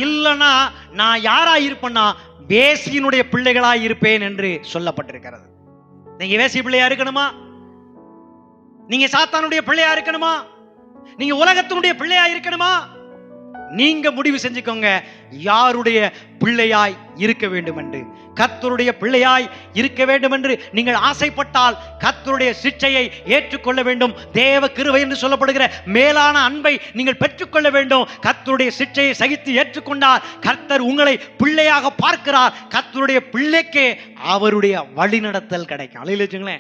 இல்லனா நான் யாரா இருப்பேன்னா வேசியினுடைய பிள்ளைகளா இருப்பேன் என்று சொல்லப்பட்டிருக்கிறது. நீங்க வேசி பிள்ளையா இருக்கணுமா? நீங்க சாத்தானுடைய பிள்ளையா இருக்கணுமா? நீங்க உலகத்தினுடைய பிள்ளையா இருக்கணுமா? நீங்க முடிவு செஞ்சுக்கோங்க யாருடைய பிள்ளையாய் இருக்க வேண்டும் என்று. கர்த்தருடைய பிள்ளையாய் இருக்க வேண்டும் என்று நீங்கள் ஆசைப்பட்டால் கர்த்தருடைய சிட்சையை ஏற்றுக்கொள்ள வேண்டும். தேவ கிருபை என்று சொல்லப்படுகிற மேலான அன்பை நீங்கள் பெற்றுக்கொள்ள வேண்டும். கர்த்தருடைய சிட்சையை சகித்து ஏற்றுக்கொண்டால் கர்த்தர் உங்களை பிள்ளையாக பார்க்கிறார். கர்த்தருடைய பிள்ளைக்கே அவருடைய வழிநடத்தல் கிடைக்கும். அல்லேலூயா.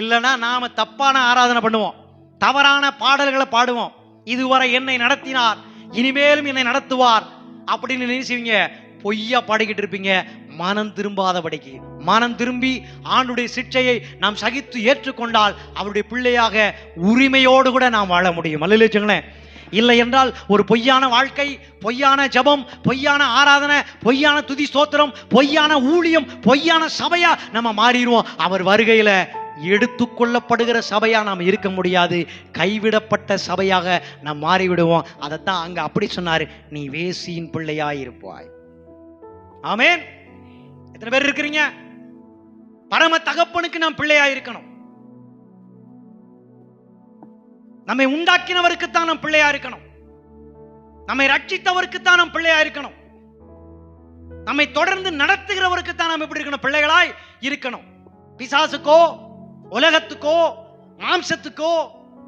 இல்லைன்னா நாம தப்பான ஆராதனை பண்ணுவோம், தவறான பாடல்களை பாடுவோம். இதுவரை என்னை நடத்தினார், இனிமேலும் என்னை நடத்துவார் அப்படின்னு நினைச்சுவீங்க. பொய்யா பாடிக்கிட்டு இருப்பீங்க. மனம் திரும்பாதபடிக்கு மனம் திரும்பி ஆண்டுடைய சிட்சையை நாம் சகித்து ஏற்றுக்கொண்டால் அவருடைய பிள்ளையாக உரிமையோடு கூட நாம் வாழ முடியும். அல்லேலூயா. இல்லை என்றால் ஒரு பொய்யான வாழ்க்கை, பொய்யான ஜபம், பொய்யான ஆராதனை, பொய்யான துதி ஸ்தோத்திரம், பொய்யான ஊழியம், பொய்யான சபையா நம்ம மாறிடுவோம். அவர் வருகையில எடுத்துக்கொள்ளப்படுகிற சபையா நாம் இருக்க முடியாது. கைவிடப்பட்ட சபையாக நாம் மாறிவிடுவோம். அதைத்தான் அங்க அப்படி சொன்னாரு, நீ வேசியின் பிள்ளையாய் இருப்பாய். ஆமென். எத்தனை பேர் இருக்கிறீங்க? பரம தகப்பனுக்கு நாம் பிள்ளையாய் இருக்கணும். நம்மை உண்டாக்கினவருக்கு தான் நாம் பிள்ளையா இருக்கணும். நம்மை ரட்சித்தவருக்கு தான் நாம் பிள்ளையா இருக்கணும். நம்மை தொடர்ந்து நடத்துகிறவருக்கு தான் நாம் எப்படி இருக்கணும்? பிள்ளைகளாய் இருக்கணும். பிசாசுக்கோ உலகத்துக்கோ மாம்சத்துக்கோ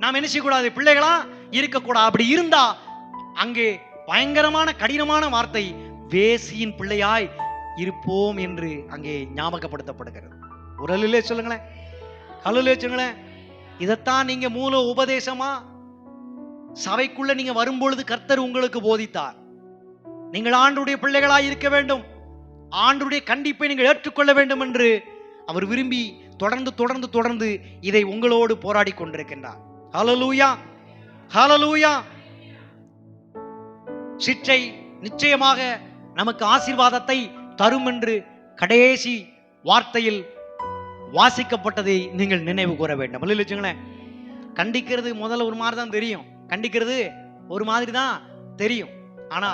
நாம் என்ன செய்யக்கூடாது? பிள்ளைகளா இருக்கக்கூடாது. அப்படி இருந்தா அங்கே பயங்கரமான கடினமான வார்த்தை, வேசியின் பிள்ளையாய் இருப்போம் என்று அங்கே ஞாபகப்படுத்தப்படுகிறது. ஒரு அல்லேலூயா சொல்லுங்களேன், அல்லேலூயா சொல்லுங்களேன், இதைத்தான் நீங்க மூல உபதேசமா சபைக்குள்ள நீங்க வரும்பொழுது கர்த்தர் உங்களுக்கு போதித்தார். நீங்கள் ஆண்டவருடைய பிள்ளைகளாய் இருக்க வேண்டும், ஆண்டவருடைய கண்டிப்பை நீங்கள் ஏற்றுக்கொள்ள வேண்டும் என்று அவர் விரும்பி தொடர்ந்து தொடர்ந்து தொடர்ந்து இதை உங்களோடு போராடி கொண்டிருக்கின்றார். ஹல்லேலூயா, ஹல்லேலூயா. சிற்றை நிச்சயமாக நமக்கு ஆசீர்வாதத்தை தரும் என்று கடைசி வார்த்தையில் வாசிக்கப்பட்டதை நீங்கள் நினைவு கூற வேண்டும். இல்லைங்களே, கண்டிக்கிறது முதல்ல ஒரு மாதிரி தான் தெரியும், கண்டிக்கிறது ஒரு மாதிரி தான் தெரியும். ஆனா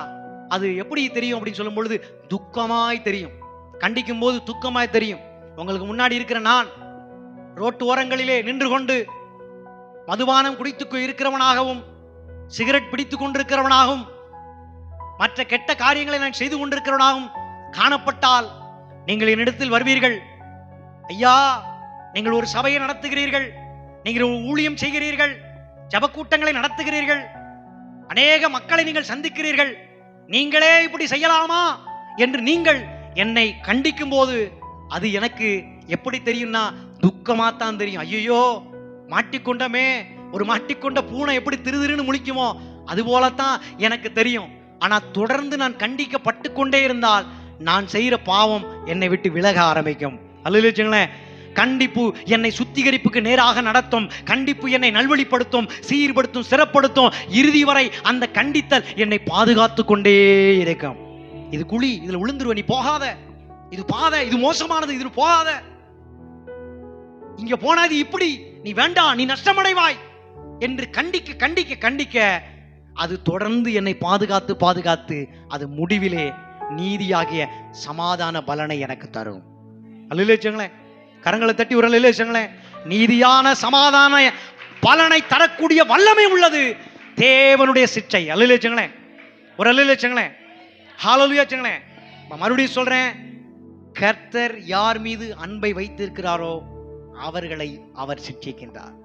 அது எப்படி தெரியும் அப்படின்னு சொல்லும் பொழுது துக்கமாய் தெரியும். கண்டிக்கும் போது துக்கமாய் தெரியும். உங்களுக்கு முன்னாடி இருக்கிற நான் ரோட்டு ஓரங்களிலே நின்று கொண்டு மதுபானம் குடித்து இருக்கிறவனாகவும் சிகரெட் பிடித்துக் கொண்டிருக்கிறவனாகவும் மற்ற கெட்ட காரியங்களை நான் செய்து கொண்டிருக்கிறவனாகவும் காணப்பட்டால் நீங்கள் என்னிடத்தில் வருவீர்கள். ஐயா, நீங்கள் ஒரு சபையை நடத்துகிறீர்கள், நீங்கள் ஒரு ஊழியம் செய்கிறீர்கள், ஜப கூட்டங்களை நடத்துகிறீர்கள், அநேக மக்களை நீங்கள் சந்திக்கிறீர்கள், நீங்களே இப்படி செய்யலாமா என்று நீங்கள் என்னை கண்டிக்கும் போது அது எனக்கு எப்படி தெரியும்னா துக்கமாத்தான் தெரியும். ஐயோ, மாட்டிக்கொண்டமே, ஒரு மாட்டிக்கொண்ட பூனை எப்படி திருதிருன்னு முழிக்குமோ அது போலத்தான் எனக்கு தெரியும். ஆனா தொடர்ந்து நான் கண்டிக்கப்பட்டு கொண்டே இருந்தால் நான் செய்யற பாவம் என்னை விட்டு விலக ஆரம்பிக்கும். அல்ல, கண்டிப்பு என்னை சுத்திகரிப்புக்கு நேராக நடத்தும், கண்டிப்பு என்னை நல்வழிப்படுத்தும், சீர்படுத்தும், சிறப்படுத்தும். இறுதி வரை அந்த கண்டித்தல் என்னை பாதுகாத்து கொண்டே இருக்கும். இது குழி, இதுல விழுந்துருவ, நீ போகாத, இது பாதை, இது மோசமானது, இது போகாத, இங்க போனாது இப்படி, நீ வேண்டாம், நீ நஷ்டமடைவாய் என்று கண்டிக்க கண்டிக்க கண்டிக்க அது தொடர்ந்து என்னை பாதுகாத்து பாதுகாத்து அது முடிவிலே நீதியாகிய சமாதான பலனை எனக்கு தரும். அல்ல, கரங்களை தட்டி ஒரு அல்ல, நீதியான சமாதான பலனை தரக்கூடிய வல்லமை உள்ளது தேவனுடைய சிற்றை. அல்ல, ஒரு அல்ல, ஹல்லேலூயா. மறுபடியும் சொல்றேன், கர்த்தர் யார் மீது அன்பை வைத்திருக்கிறாரோ அவர்களை அவர் சிட்சிக்கின்றார்.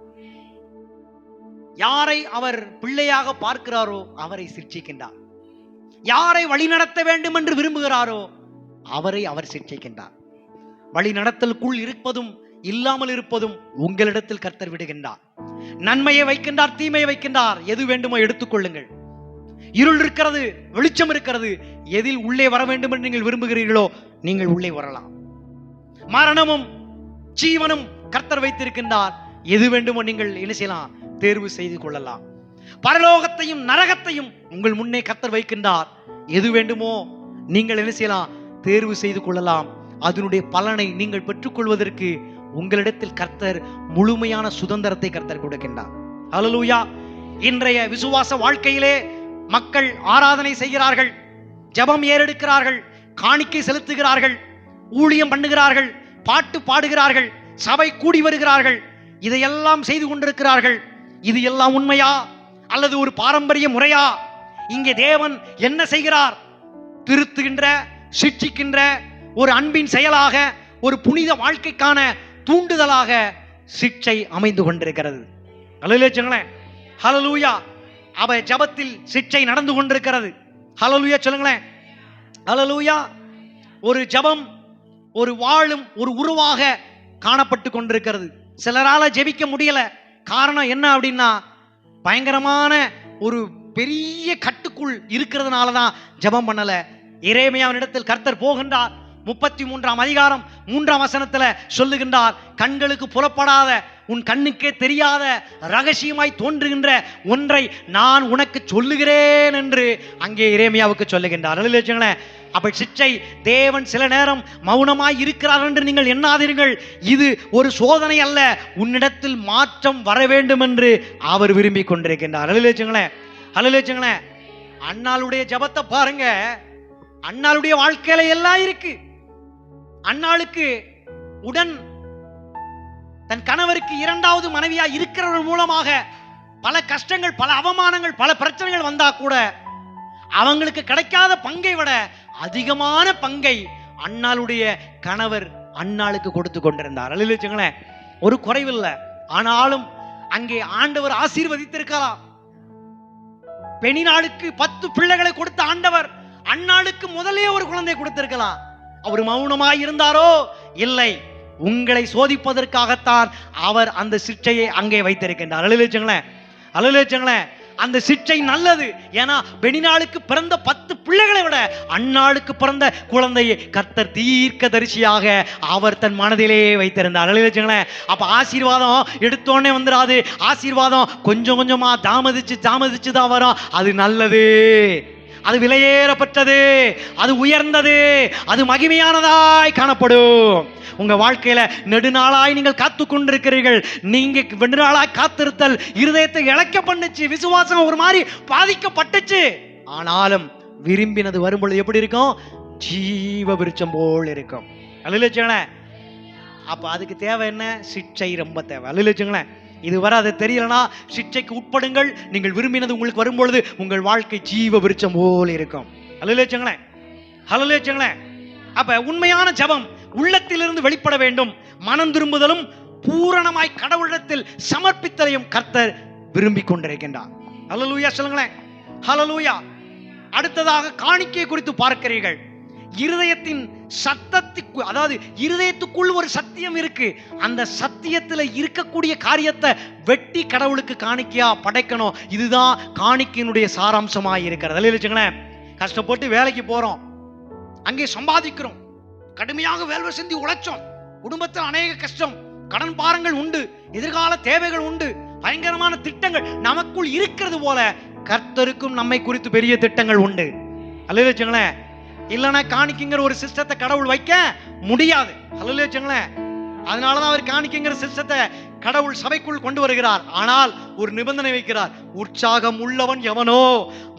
யாரை அவர் பிள்ளையாக பார்க்கிறாரோ அவரை சிட்சிக்கின்றார். யாரை வழி நடத்த வேண்டும் என்று விரும்புகிறாரோ அவரை அவர் சிட்சிக்கின்றார். வழி நடத்தலுக்குள் இருப்பதும் இல்லாமல் இருப்பதும் உங்களிடத்தில் கர்த்தர் விடுகின்றார். நன்மையை வைக்கின்றார், தீமையை வைக்கின்றார். எது வேண்டுமோ எடுத்துக்கொள்ளுங்கள். இருள் இருக்கிறது, வெளிச்சம் இருக்கிறது. எதில் உள்ளே வர வேண்டும் என்று நீங்கள் விரும்புகிறீர்களோ நீங்கள் உள்ளே வரலாம். மரணமும் ஜீவனும் கர்த்தர் வைத்திருக்கின்றார். எது வேண்டுமோ நீங்கள் என்ன செய்யலாம், தேர்வு செய்து கொள்ளலாம். பரலோகத்தையும் நரகத்தையும் உங்கள் முன்னே கர்த்தர் வைக்கின்றார். எது வேண்டுமோ நீங்கள் என்ன செய்யலாம், தேர்வு செய்து கொள்ளலாம். அதனுடைய பலனை நீங்கள் பெற்றுக்கொள்வதற்கு உங்களிடத்தில் கர்த்தர் முழுமையான சுதந்திரத்தை கர்த்தர் கொடுக்கின்றார். ஹல்லேலூயா. இன்றைய விசுவாச வாழ்க்கையிலே மக்கள் ஆராதனை செய்கிறார்கள், ஜெபம் ஏறெடுக்கிறார்கள், காணிக்கை செலுத்துகிறார்கள், ஊழியம் பண்ணுகிறார்கள், பாட்டு பாடுகிறார்கள், சபை கூடி வருகிறார்கள், இதையெல்லாம் செய்து கொண்டிருக்கிறார்கள். இது எல்லாம் உண்மையா அல்லது ஒரு பாரம்பரிய முறையா? இங்கே தேவன் என்ன செய்கிறார்? திருத்துகின்ற, சிட்சிக்கின்ற ஒரு அன்பின் செயலாக, ஒரு புனித வாழ்க்கைக்கான தூண்டுதலாக சிட்சை அமைந்து கொண்டிருக்கிறது. ஹல்லேலூயா. அவ ஜபத்தில் சிட்சை நடந்து கொண்டிருக்கிறது. ஹல்லேலூயா சொல்லுங்களேன். ஹல்லேலூயா. ஒரு ஜபம் ஒரு வாழும் ஒரு உருவாக காணப்பட்டு கொண்டிருக்கிறது. சிலரால ஜெபிக்க முடியல. காரணம் என்ன அப்படின்னா, பயங்கரமான ஒரு பெரிய கட்டுக்குள் இருக்கிறதுனால தான் ஜெபம் பண்ணல. எரேமியாவினிடத்தில் கர்த்தர் போகின்றார். 33ஆம் அதிகாரம் 3ஆம் வசனத்துல சொல்லுகின்றார், கண்களுக்கு புலப்படாத, உன் கண்ணுக்கே தெரியாத, ரகசியமாய் தோன்றுகின்ற ஒன்றை நான் உனக்கு சொல்லுகிறேன் என்று அங்கே எரேமியாவுக்கு சொல்லுகின்றார். அப்ப சிற்றை தேவன் சில நேரம் மௌனமாய் இருக்கிறார் என்று நீங்கள் எண்ணாதீர்கள். இது ஒரு சோதனை அல்ல, உன்னிடத்தில் மாற்றம் வர வேண்டும் என்று அவர் விரும்பி கொண்டிருக்கின்றார். ஹல்லேலூயா. அன்னாளுடைய ஜபத்தை பாருங்க. அன்னாளுடைய வாழ்க்கையில எல்லாம் இருக்கு. அன்னாளுக்கு உடன் தன் கணவருக்கு இரண்டாவது மனைவியா இருக்கிறவர்கள் மூலமாக பல கஷ்டங்கள், பல அவமானங்கள், பல பிரச்சனைகள் வந்தா கூட அவங்களுக்கு கிடைக்காத பங்கை விட அதிகமான பங்கை அன்னாளுடைய கணவர் அன்னாளுக்கு கொடுத்து கொண்டிருந்தார். அல்ல, ஒரு குறைவில்லை. ஆனாலும் அங்கே ஆண்டவர் ஆசீர்வதித்திருக்கலாம். பெண்ணினாளுக்கு 10 பிள்ளைகளை கொடுத்த ஆண்டவர் அன்னாளுக்கு முதலே ஒரு குழந்தை கொடுத்திருக்கலாம். அவர் மௌனமாய் இருந்தாரோ? இல்லை. உங்களை சோதிப்பதற்காகத்தான் அவர் அந்த சிற்றையை அங்கே வைத்திருக்கின்றார். அல்லேலூயா. அந்த சிற்றை நல்லது. ஏன்னா பெனினாளுக்கு பிறந்த 10 பிள்ளைகளை விட அன்னாளுக்கு பிறந்த குழந்தையை கர்த்தர் தீர்க்கதரிசியாக அவர் தன் மனதிலே வைத்திருந்தார். அல்லேலூயா. அப்ப ஆசீர்வாதம் எடுத்தோடனே வந்துடாது. ஆசீர்வாதம் கொஞ்சம் கொஞ்சமா தாமதிச்சு தான் வரும். அது நல்லது, அது விலையேறப்பட்டது, அது உயர்ந்தது, அது மகிமையானதாய் காணப்படும். உங்க வாழ்க்கையில நெடுநாளாய் நீங்கள் காத்து கொண்டிருக்கிறீர்கள். நீங்க நெடுநாளாய் காத்திருத்தல் இருதயத்தை இழக்க பண்ணுச்சு, விசுவாசம் ஒரு மாதிரி பாதிக்கப்பட்டுச்சு. ஆனாலும் விரும்பினது வரும்பொழுது எப்படி இருக்கும்? ஜீவ விருட்சம் போல் இருக்கும். அல்லேலூயா. அப்ப அதுக்கு தேவை என்ன? சிற்றை ரொம்ப தேவை. அல்லேலூயா. இதுவரை அது தெரியலனா சிற்றைக்கு உட்படுங்கள். நீங்கள் விரும்பினது உங்களுக்கு வரும்பொழுது உங்கள் வாழ்க்கை ஜீவ விருட்சம் போல் இருக்கும். அல்லேலூயா. அப்ப உண்மையான ஜெபம் உள்ளத்திலிருந்து வெளிப்பட வேண்டும். மனம் திரும்புதலும் பூரணமாய் கடவுளிடத்தில் சமர்ப்பித்தலையும் கர்த்தர் விரும்பி கொண்டிருக்கின்றார். அல்லேலூயா சொல்லுங்களேன். ஹல்லேலூயா. அடுத்ததாக காணிக்கை குறித்து பார்க்கிறீர்கள். இருதயத்தின் சத்தத்துக்கு, அதாவது இருதயத்துக்குள் ஒரு சத்தியம் இருக்கு. அந்த சத்தியத்தில் இருக்கக்கூடிய காரியத்தை வெட்டி கடவுளுக்கு காணிக்கையா படைக்கணும். இதுதான் காணிக்கையினுடைய சாராம்சமாக இருக்கிறது. அல்லேலூயா. கஷ்டப்பட்டு வேலைக்கு போறோம், அங்கே சம்பாதிக்கிறோம், கடுமையாக வேலை செஞ்சு உழைச்சோம், குடும்பத்தில் அநேக கஷ்டம், கடன் பாரங்கள் உண்டு, எதிர்கால தேவைகள் உண்டு, பயங்கரமான திட்டங்கள் நமக்குள் இருக்கிறது போல கர்த்தருக்கும் நம்மை குறித்து பெரிய திட்டங்கள் உண்டு. அல்லேலூயா. இல்லைன்னா காணிக்கைங்கிற ஒரு சிஸ்டத்தை கடவுள் வைக்க முடியாது. அல்லேலூயா. அதனாலதான் அவர் காணிக்கைங்கிற சிஸ்டத்தை கடவுள் சபைக்குள் கொண்டு வருகிறார். ஆனால் ஒரு நிபந்தனை வைக்கிறார். உற்சாகம் உள்ளவன் எவனோ,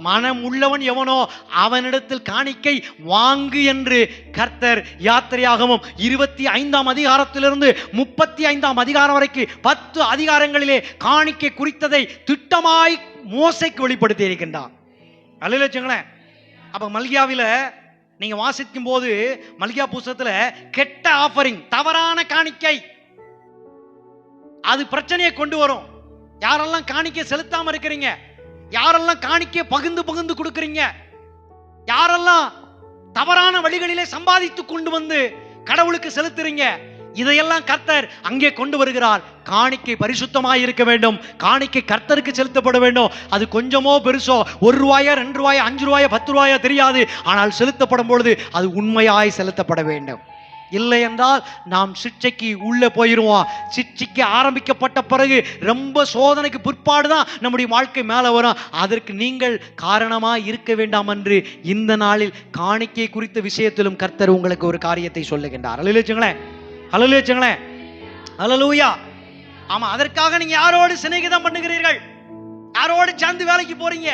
மனம் உள்ளவன் எவனோ அவனிடத்தில் காணிக்கை வாங்கு என்று கர்த்தர் யாத்திரையாகமம் 25ஆம் அதிகாரத்திலிருந்து 35ஆம் அதிகாரம் வரைக்கும் 10 அதிகாரங்களிலே காணிக்கை குறித்ததை திட்டமாய் மோசைக்கு வெளிப்படுத்தி இருக்கின்றார். அல்லேலூயா. அப்ப மல்கியாவில நீங்க வாசிக்கும் போது மல்கியா புஸ்தகத்துல கெட்ட ஆஃபரிங், தவறான காணிக்கை, அது பிரச்சனையை கொண்டு வரும். யாரெல்லாம் காணிக்கை செலுத்தாம இருக்கிறீங்க, யாரெல்லாம் காணிக்கை பகிர்ந்து கொடுக்கிறீங்க, யாரெல்லாம் தவறான வழிகளிலே சம்பாதித்து கொண்டு வந்து கடவுளுக்கு செலுத்துறீங்க, இதையெல்லாம் கர்த்தர் அங்கே கொண்டு வருகிறார். காணிக்கை பரிசுத்தமாய் இருக்க வேண்டும். காணிக்கை கர்த்தருக்கு செலுத்தப்பட வேண்டும். அது கொஞ்சமோ பெருசோ, 1 ரூபாயா 2 ரூபாயா 5 ரூபாயா 10 ரூபாயா தெரியாது. ஆனால் செலுத்தப்படும் பொழுது அது உண்மையாய் செலுத்தப்பட வேண்டும். இல்லை என்றால் நாம் சிற்றைக்கு உள்ளே போயிடுவோம். சிற்றைக்கு ஆரம்பிக்கப்பட்ட பிறகு ரொம்ப சோதனைக்கு பிற்பாடுதான் நம்முடைய வாழ்க்கை மேலே வரும். அதற்கு நீங்கள் காரணமாக இருக்க வேண்டாம் என்று இந்த நாளில் காணிக்கை குறித்த விஷயத்திலும் கர்த்தர் உங்களுக்கு ஒரு காரியத்தை சொல்லுகின்றார். அல்லேலூயா. ஆமா, அதற்காக நீங்க யாரோடு சிநேகிதம் பண்ணுகிறீர்கள், யாரோடு சேர்ந்து வேலைக்கு போறீங்க,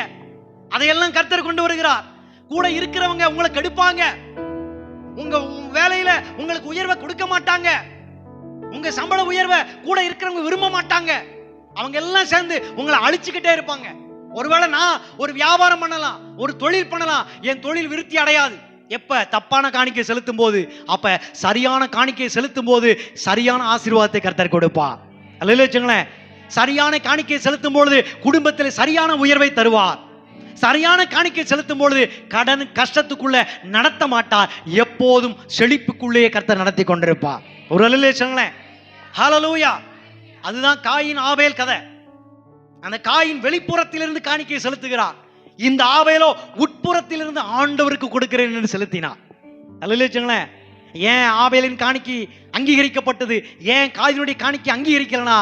அதையெல்லாம் கர்த்தர் கொண்டு வருகிறார். கூட இருக்கிறவங்க உங்களை கெடுப்பாங்க, உங்க வேலையில உங்களுக்கு உயர்வை கொடுக்க மாட்டாங்க, உங்க சம்பள உயர்வை கூட இருக்கிறவங்க விரும்ப மாட்டாங்க. அவங்க எல்லாம் சேர்ந்து உங்களை அழிச்சுக்கிட்டே இருப்பாங்க. ஒருவேளை நான் ஒரு வியாபாரம் பண்ணலாம், ஒரு தொழில் பண்ணலாம், என் தொழில் விருத்தி அடையாது. எப்ப தப்பான காணிக்கை செலுத்தும் போது, அப்ப சரியான காணிக்கை செலுத்தும் போது சரியான ஆசீர்வாதத்தை கர்த்தர் கொடுப்பார். அல்லேலூயா. சரியான காணிக்கை செலுத்தும் பொழுது குடும்பத்தில் சரியான உயர்வை தருவார். சரியான காணிக்கை செலுத்தும் பொழுது கடன் கஷ்டத்துக்குள்ள நடத்த மாட்டார். எப்போதும் செழிப்புக்குள்ளேயே கர்த்தர் நடத்தி கொண்டிருப்பார். ஒரு அல்லேலூயா. அதுதான் காயின் ஆபேல் கதை. அந்த காயின் வெளிப்புறத்திலிருந்து காணிக்கை செலுத்துகிறார். இந்த ஆபேலோ உட்புறத்திலிருந்து ஆண்டவருக்கு கொடுக்கிறேன் என்று செலுத்தினார். அல்லேலூயா. ஏன் ஆபேலின் காணிக்கை அங்கீகரிக்கப்பட்டது, ஏன் காயினுடைய காணிக்கை அங்கீகரிக்கலனா?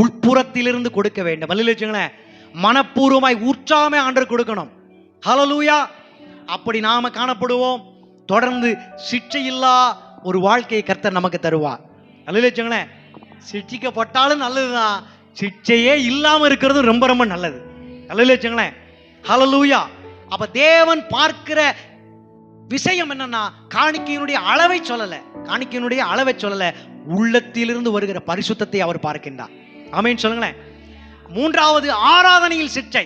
உட்புறத்திலிருந்து கொடுக்க வேண்டும். அல்லேலூயா. மனப்பூர்வமாய் உற்சாகமே ஆண்டவர் கொடுக்கணும். ஹல்லேலூயா. அப்படி நாம காணப்படுவோம். தொடர்ந்து சிற்றை இல்லா ஒரு வாழ்க்கையை கர்த்தர் நமக்கு தருவார். அல்லேலூயா. சிட்சிக்கப்பட்டாலும் நல்லதுதான், சிற்றையே இல்லாம இருக்கிறது ரொம்ப ரொம்ப நல்லது. அல்லேலூயா. ஹல்லேலூயா. அப்ப தேவன் பார்க்கிற விஷயம் என்னன்னா, காணிக்கையினுடைய அளவை சொல்லல, காணிக்கையினுடைய அளவை சொல்லல, உள்ளத்திலிருந்து வருகிற பரிசுத்தத்தை அவர் பார்க்கின்றார். ஆமென் சொல்லுங்களேன். மூன்றாவது, ஆராதனையில் சிற்றை.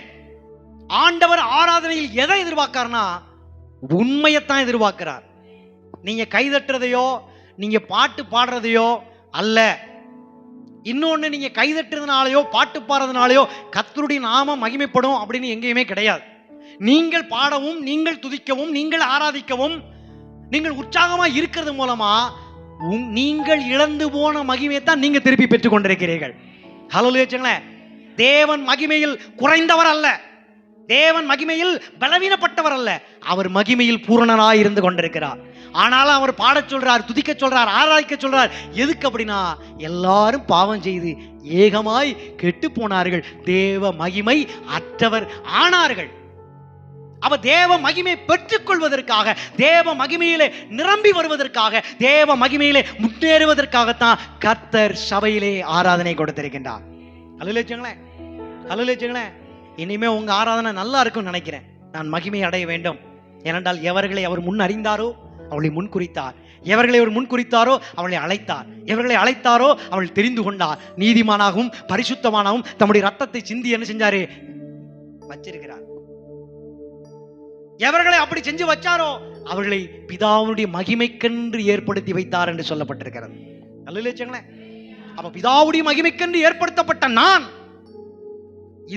ஆண்டவர் ஆராதனையில் எதை எதிர்பார்க்கிறார்னா, உண்மையத்தான் எதிர்பார்க்கிறார். நீங்க கைதட்டுறதையோ நீங்க பாட்டு பாடுறதையோ அல்ல. இன்னொன்னு, நீங்க கைதட்டுறதுனாலயோ பாட்டு பாடுறதுனாலயோ கர்த்தருடைய நாமம் மகிமைப்படும் அப்படின்னு எங்கேயுமே கிடையாது. நீங்கள் பாடவும், நீங்கள் துதிக்கவும், நீங்கள் ஆராதிக்கவும், நீங்கள் உற்சாகமா இருக்கிறது மூலமா நீங்கள் இழந்து போன மகிமையை தான் நீங்க திருப்பி பெற்றுக் கொண்டிருக்கிறீர்கள். ஹல்லேலூயா. தேவன் மகிமையில் குறைந்தவர் அல்ல, தேவன் மகிமையில் பலவீனப்பட்டவர் அல்ல, அவர் மகிமையில் பூரணராய் இருந்து கொண்டிருக்கிறார். ஆனாலும் அவர் பாடச் சொல்றார், துதிக்க சொல்றார், ஆராய்க்க சொல்றார். எதுக்கு அப்படின்னா, எல்லாரும் பாவம் செய்து ஏகமாய் கெட்டு போனார்கள், தேவ மகிமை அற்றவர் ஆனார்கள். அவ தேவ மகிமை பெற்றுக் கொள்வதற்காக, தேவ மகிமையிலே நிரம்பி வருவதற்காக, தேவ மகிமையிலே முன்னேறுவதற்காகத்தான் கர்த்தர் சபையிலே ஆராதனை கொடுத்திருக்கின்றார். அல்லேலூயா. அல்லேலூயா. இனிமே உங்க ஆராதனை நல்லா இருக்கும்னு நினைக்கிறேன். நான் மகிமை அடைய வேண்டும். ஏனென்றால் எவர்களை அவர் முன் அறிந்தாரோ அவளை முன் குறித்தார், எவர்களை அவர் முன் குறித்தாரோ அவளை அழைத்தார், எவர்களை அழைத்தாரோ அவள் தெரிந்து கொண்டார், நீதிமானாகவும் பரிசுத்தமானாகவும் தம்முடைய ரத்தத்தை சிந்தி என்ன செஞ்சாரு? வச்சிருக்கிறார். எவர்களை அப்படி செஞ்சு வச்சாரோ அவர்களை பிதாவுடைய மகிமைக்கென்று ஏற்படுத்தி வைத்தார் என்று சொல்லப்பட்டிருக்கிறது. அல்லேலூயா. அப்ப பிதாவுடைய மகிமைக்கென்று ஏற்படுத்தப்பட்ட நான்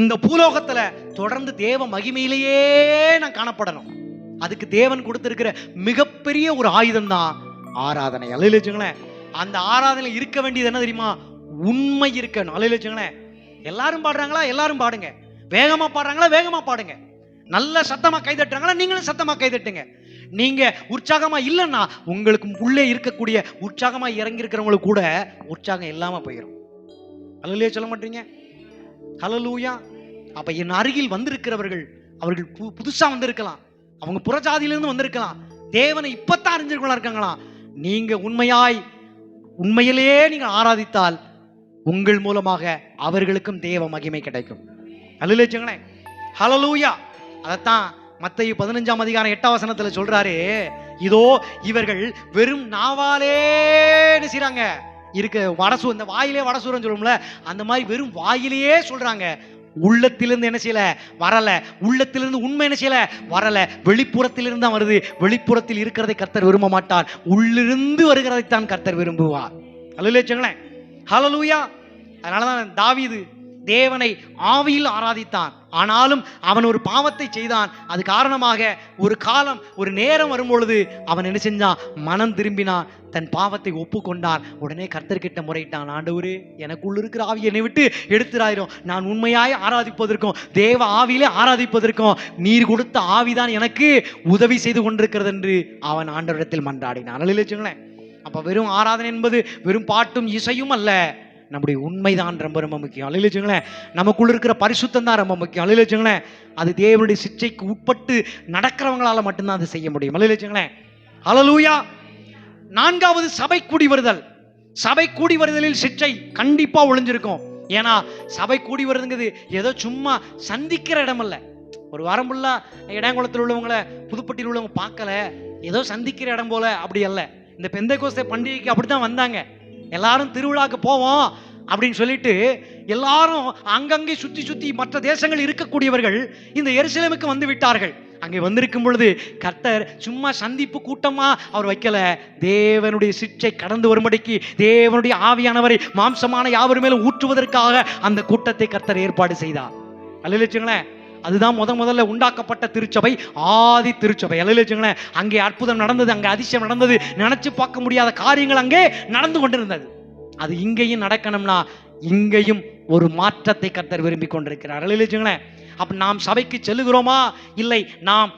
இந்த பூலோகத்துல தொடர்ந்து தேவ மகிமையிலேயே நான் காணப்படணும். அதுக்கு தேவன் கொடுத்திருக்கிற மிகப்பெரிய ஒரு ஆயுதம் தான் ஆராதனை. அல்லேலூயா. அந்த ஆராதனை இருக்க வேண்டியது என்ன தெரியுமா? உண்மை இருக்கணும். அல்லேலூயா. எல்லாரும் பாடுறாங்களா? எல்லாரும் பாடுங்க. வேகமா பாடுறாங்களா? வேகமா பாடுங்க. நல்ல சத்தமா கைதட்டுறாங்களா? நீங்களும் சத்தமா கைதட்டுங்க. நீங்க உற்சாகமா இல்லைன்னா உங்களுக்கு உள்ளே இருக்கக்கூடிய உற்சாகமா இறங்கி இருக்கிறவங்களுக்கு கூட உற்சாகம் இல்லாம போயிடும். அல்லேலூயா சொல்ல மாட்டீங்க? ஹல்லேலூயா. அப்ப என் அருகில் வந்திருக்கிறவர்கள் அவர்கள் புதுசா வந்திருக்கலாம், அவங்க புறஜாதியிலிருந்து வந்திருக்கலாம், தேவனை இப்பத்தான் அறிஞ்சிருக்கலாம் இருக்காங்களா. நீங்க உண்மையிலேயே நீங்க ஆராதித்தால் உங்கள் மூலமாக அவர்களுக்கும் தேவ மகிமை கிடைக்கும். அல்லேலூயா. ஹல்லேலூயா. அதத்தான் மத்தேயு 15ஆம் அதிகாரம் 8ஆம் வசனத்துல சொல்றாரு, இதோ இவர்கள் வெறும் நாவாலே செய்றாங்க, இருக்க வடசூ, இந்த வாயிலே வடசூரன் சொல்லும்ல, அந்த மாதிரி வெறும் வாயிலேயே சொல்றாங்க, உள்ளத்திலிருந்து என்ன செய்யல? வரல. உள்ளத்திலிருந்து உண்மை என்ன செய்யல? வரல. வெளிப்புறத்திலிருந்து தான் வருது. வெளிப்புறத்தில் இருக்கிறதை கர்த்தர் விரும்ப மாட்டார், உள்ளிருந்து வருகிறதைத்தான் கர்த்தர் விரும்புவார். அல்லேலூயா. ஹல்லேலூயா. அதனாலதான் தாவீது தேவனை ஆவியில் ஆராதித்தான். ஆனாலும் அவன் ஒரு பாவத்தை செய்தான். அது காரணமாக ஒரு காலம், ஒரு நேரம் வரும்பொழுது அவன் என்ன செஞ்சான்? மனம் திரும்பினான், தன் பாவத்தை ஒப்புக்கொண்டான். உடனே கர்த்தர்கிட்ட முறையிட்டான், ஆண்டவரே, எனக்குள்ள இருக்கிற ஆவி என்னை விட்டு எடுத்துறாயிரும். நான் உண்மையாய் ஆராதிப்பதற்கும் தேவ ஆவியிலே ஆராதிப்பதற்கும் நீர் கொடுத்த ஆவிதான் எனக்கு உதவி செய்து கொண்டிருக்கிறது என்று அவன் ஆண்டவரிடத்தில் மன்றாடினான். அல்லேலூயா. அப்ப வெறும் ஆராதனை என்பது வெறும் பாட்டும் இசையும் அல்ல, நம்முடைய உண்மைதான் ரொம்ப ரொம்ப முக்கியம். அல்லேலூயா. நமக்குள்ள இருக்கிற பரிசுத்தம் தான் ரொம்ப முக்கியம். அல்லேலூயா. அது தேவனுடைய சிட்சைக்கு உட்பட்டு நடக்கிறவங்களால மட்டும்தான் அது செய்ய முடியும். அல்லேலூயா. ஹல்லேலூயா. நான்காவது, சபை கூடி வருதல். சபை கூடி வருதலில் சிட்சை கண்டிப்பா ஒளிஞ்சிருக்கும். ஏன்னா சபை கூடி வருதுங்கிறது ஏதோ சும்மா சந்திக்கிற இடம் அல்ல. ஒரு வாரம் ஃபுல்லா இடங்குளத்தில் உள்ளவங்களை, புதுப்பட்டியில் உள்ளவங்க பார்க்கல, ஏதோ சந்திக்கிற இடம் போல அப்படி அல்ல. இந்த பெந்தைக்கோஸ்தே பண்டிகைக்கு அப்படித்தான் வந்தாங்க. எல்லாரும் திருவிழாக்கு போவோம் அப்படின்னு சொல்லிட்டு எல்லாரும் அங்கங்கே சுத்தி சுத்தி மற்ற தேசங்கள் இருக்கக்கூடியவர்கள் இந்த எருசலேமுக்கு வந்து விட்டார்கள். அங்கே வந்திருக்கும் பொழுது கர்த்தர் சும்மா சந்திப்பு கூட்டமா அவர் வைக்கல, தேவனுடைய சிட்சை கடந்து வரும்படிக்கு தேவனுடைய ஆவியானவரை மாம்சமான யாவர் மேலும் ஊற்றுவதற்காக அந்த கூட்டத்தை கர்த்தர் ஏற்பாடு செய்தார். அல்லேலூயா. அதுதான் முதல்ல உண்டாக்கப்பட்ட திருச்சபை, ஆதி திருச்சபை. அல்லேலூயா. அங்கே அற்புதம் நடந்தது, அங்கே அதிசயம் நடந்தது, நினைச்சு பார்க்க முடியாத காரியங்கள் அங்கே நடந்து கொண்டிருந்தது. அது இங்கேயும் நடக்கணும்னா இங்கேயும் ஒரு மாற்றத்தை கர்த்தர் விரும்பி கொண்டிருக்கிறார். அல்லேலூயா. அப்ப நாம் சபைக்கு செல்லுகிறோமா? இல்லை, நாம்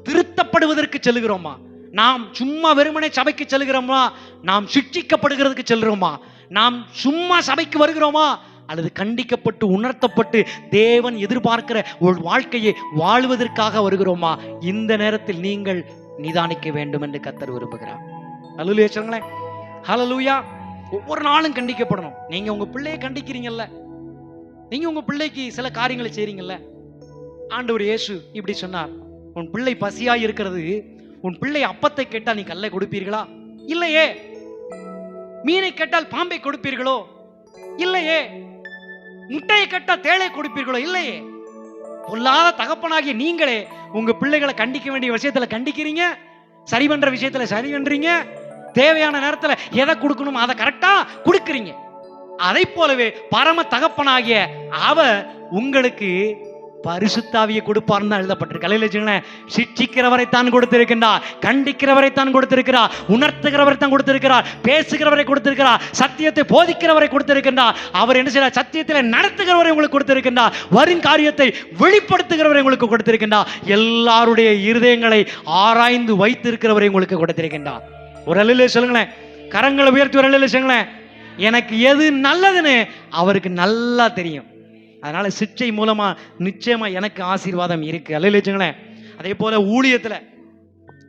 திருத்தப்படுவதற்கு செல்லுகிறோமா? நாம் சும்மா வெறுமனே சபைக்கு செல்லுகிறோமா? நாம் சிட்சிக்கப்படுகிறதுக்கு செல்கிறோமா? நாம் சும்மா சபைக்கு வருகிறோமா? அல்லது கண்டிக்கப்பட்டு உணர்த்தப்பட்டு தேவன் எதிர்பார்க்கிற ஒரு வாழ்க்கையை வாழ்வதற்காக வருகிறோமா? இந்த நேரத்தில் நீங்கள் நிதானிக்க வேண்டும் என்று கர்த்தர் விரும்புகிறார். அல்லேலூயா. ஹல்லேலூயா. ஒவ்வொரு நாளும் கண்டிக்கப்படணும். நீங்க உங்க பிள்ளையை கண்டிக்கிறீங்கல்ல, நீங்க உங்க பிள்ளைக்கு சில காரியங்களை செய்றீங்கல்ல. ஆண்டவர் இயேசு இப்படி சொன்னார், உன் பிள்ளை பசியாய் இருக்கிறது, உன் பிள்ளை அப்பத்தை கேட்டால் நீ கல்லை கொடுப்பீர்களா? இல்லையே. மீனை கேட்டால் பாம்பை கொடுப்பீர்களோ? இல்லையே. முட்டையை கேட்டால் தேளை கொடுப்பீர்களோ? இல்லையே. பொல்லாத தகப்பனாகிய நீங்களே உங்க பிள்ளைகளை கண்டிக்க வேண்டிய விஷயத்துல கண்டிக்கிறீங்க, சரி பண்ற விஷயத்துல சரி பண்றீங்க, தேவையான நேரத்துல எதை கொடுக்கணும் அதை கரெக்டா கொடுக்கிறீங்க. அதை போலவே பரம தகப்பனாகிய அவர் உங்களுக்கு பரிசுத்தாவியை கொடுப்பார்னு தான் எழுதப்பட்டிருக்கு. அல்லேலூயா. சிட்சிக்கிறவரை தான் கொடுத்திருக்கின்றார், கண்டிக்கிறவரை தான் கொடுத்திருக்கிறார், உணர்த்துகிறவரை தான் கொடுத்திருக்கிறார், பேசுகிறவரை கொடுத்திருக்கிறார், சத்தியத்தை போதிக்கிறவரை கொடுத்திருக்கின்றார். அவர் என்ன செய்யறார்? சத்தியத்தில் நடத்துகிறவரை உங்களுக்கு கொடுத்திருக்கின்றார், வரும் காரியத்தை வெளிப்படுத்துகிறவரை உங்களுக்கு கொடுத்திருக்கின்றார், எல்லாருடைய இருதயங்களை ஆராய்ந்து வைத்திருக்கிறவரை உங்களுக்கு கொடுத்திருக்கின்றார். ஒரு அல்லேலூயா சொல்லுங்களேன். கரங்களை உயர்த்தி ஒரு அல்லேலூயா சொல்லுங்களேன். எனக்கு எது நல்லதுன்னு அவருக்கு நல்லா தெரியும். அதனால சிட்சை மூலமா நிச்சயமா எனக்கு ஆசீர்வாதம் இருக்கு. அல்லேலூயா. அதே போல ஊழியத்துல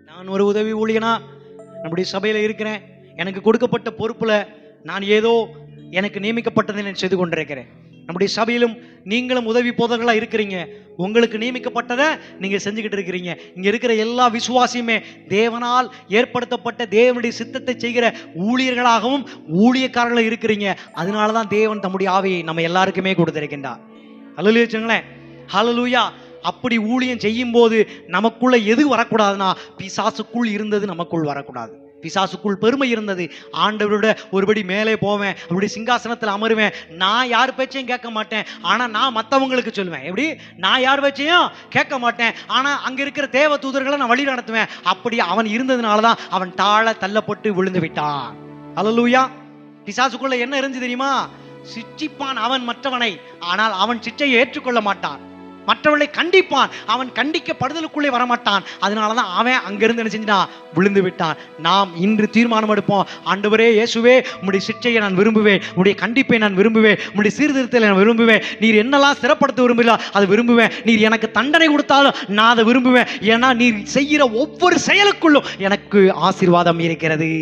நான் ஒரு உதவி ஊழியனா நம்முடைய சபையில இருக்கிறேன். எனக்கு கொடுக்கப்பட்ட பொறுப்புல நான் ஏதோ எனக்கு நியமிக்கப்பட்டதை நான் செய்து கொண்டிருக்கிறேன். நம்முடைய சபையிலும் நீங்களும் உதவி போதர்களா இருக்கிறீங்க. உங்களுக்கு நியமிக்கப்பட்டதை நீங்க செஞ்சுக்கிட்டு இருக்கிறீங்க. இங்க இருக்கிற எல்லா விசுவாசியுமே தேவனால் ஏற்படுத்தப்பட்ட தேவனுடைய சித்தத்தை செய்கிற ஊழியர்களாகவும் ஊழியக்காரர்களாக இருக்கிறீங்க. அதனாலதான் தேவன் தம்முடைய ஆவியை நம்ம எல்லாருக்குமே கொடுத்திருக்கின்றார். அல்லேலூயா. ஹல்லேலூயா. அப்படி ஊழியம் செய்யும் போது நமக்குள்ள எது வரக்கூடாதுன்னா, பிசாசுக்குள் இருந்தது நமக்குள் வரக்கூடாது. பிசாசுக்குள் பெருமை இருந்தது. ஆண்டவரோட ஒருபடி மேலே போவேன், அப்படி சிங்காசனத்தில் அமருவேன், நான் யார் பேச்சையும் கேட்க மாட்டேன், ஆனா நான் மற்றவங்களுக்கு சொல்லுவேன். எப்படி? நான் யார் பேச்சையும் கேட்க மாட்டேன், ஆனா அங்க இருக்கிற தேவ தூதர்களை நான் வழி நடத்துவேன். அப்படி அவன் இருந்ததுனாலதான் அவன் தாழ தள்ளப்பட்டு விழுந்து விட்டான். அல்லேலூயா. பிசாசுக்குள்ள என்ன இருந்து தெரியுமா? சிட்சிப்பான் அவன் மற்றவனை, ஆனால் அவன் சிட்சையை ஏற்றுக்கொள்ள மாட்டான். மற்றவர்களை கண்டிப்பான், அவன் கண்டிக்கப்படுதலுக்குள்ளே வரமாட்டான். அதனாலதான் அவன் அங்கிருந்து என்ன செஞ்சான்? விழுந்து விட்டான். நாம் இன்று தீர்மானம் எடுப்போம். ஆண்டவரே இயேசுவே, உம்முடைய சிட்சையை நான் விரும்புவேன், உம்முடைய கண்டிப்பை நான் விரும்புவேன், உம்முடைய சீர்திருத்தத்தை நான் விரும்புவேன். நீர் என்னெல்லாம் சிறப்படுத்த விரும்பல அதை விரும்புவேன். நீர் எனக்கு தண்டனை கொடுத்தாலும் நான் அதை விரும்புவேன். ஏன்னா நீர் செய்கிற ஒவ்வொரு செயலுக்குள்ளும் எனக்கு ஆசீர்வாதம் இருக்கிறது.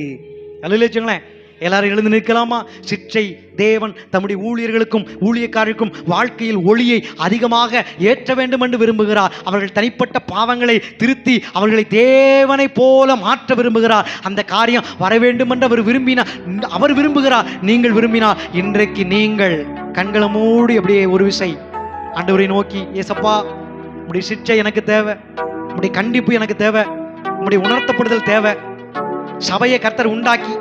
அல்லேலூயா. எல்லாரும் எழுந்து நிற்கலாமா? சிற்றை தேவன் தம்முடைய ஊழியர்களுக்கும் ஊழியக்காரருக்கும் வாழ்க்கையில் ஒளியை அதிகமாக ஏற்ற வேண்டும் என்று விரும்புகிறார். அவர்கள் தனிப்பட்ட பாவங்களை திருத்தி அவர்களை தேவனை போல மாற்ற விரும்புகிறார். அந்த காரியம் வர வேண்டும் என்று அவர் விரும்புகிறார். நீங்கள் விரும்பினார் இன்றைக்கு நீங்கள் கண்களை மூடி அப்படியே ஒரு விசை ஆண்டவரை நோக்கி, ஏசப்பா, உம்முடைய சிற்றை எனக்கு தேவை, உம்முடைய கண்டிப்பு எனக்கு தேவை, உம்முடைய உணர்த்தப்படுதல் தேவை. சபையை கர்த்தர் உண்டாக்கி,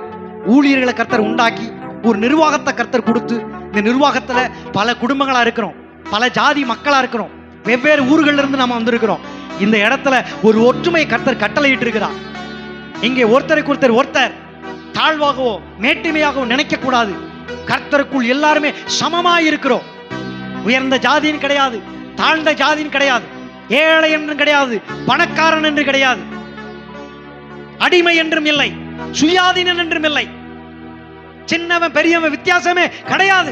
ஊழியர்களை கர்த்தர் உண்டாக்கி, ஒரு நிர்வாகத்தை கர்த்தர் கொடுத்து, இந்த நிர்வாகத்துல பல குடும்பங்களா இருக்கிறோம், பல ஜாதி மக்களா இருக்கிறோம், வெவ்வேறு ஊர்கள்ல இருந்து நாம வந்திருக்கிறோம். இந்த இடத்துல ஒரு ஒற்றுமை கர்த்தர் கட்டளையிட்டு இருக்கிறார். இங்கே ஒருத்தர் தாழ்வாகவோ மேட்டுமையாகவோ நினைக்க கூடாது. கர்த்தருக்குள் எல்லாருமே சமமாய் இருக்கிறோம். உயர்ந்த ஜாதியின் கிடையாது, தாழ்ந்த ஜாதியின் கிடையாது, ஏழை என்றும் கிடையாது, பணக்காரன் என்று கிடையாது, அடிமை என்றும் இல்லை, சுயாதீனன் என்றும் இல்லை, சின்னவன் பெரியவன் வித்தியாசமே கிடையாது.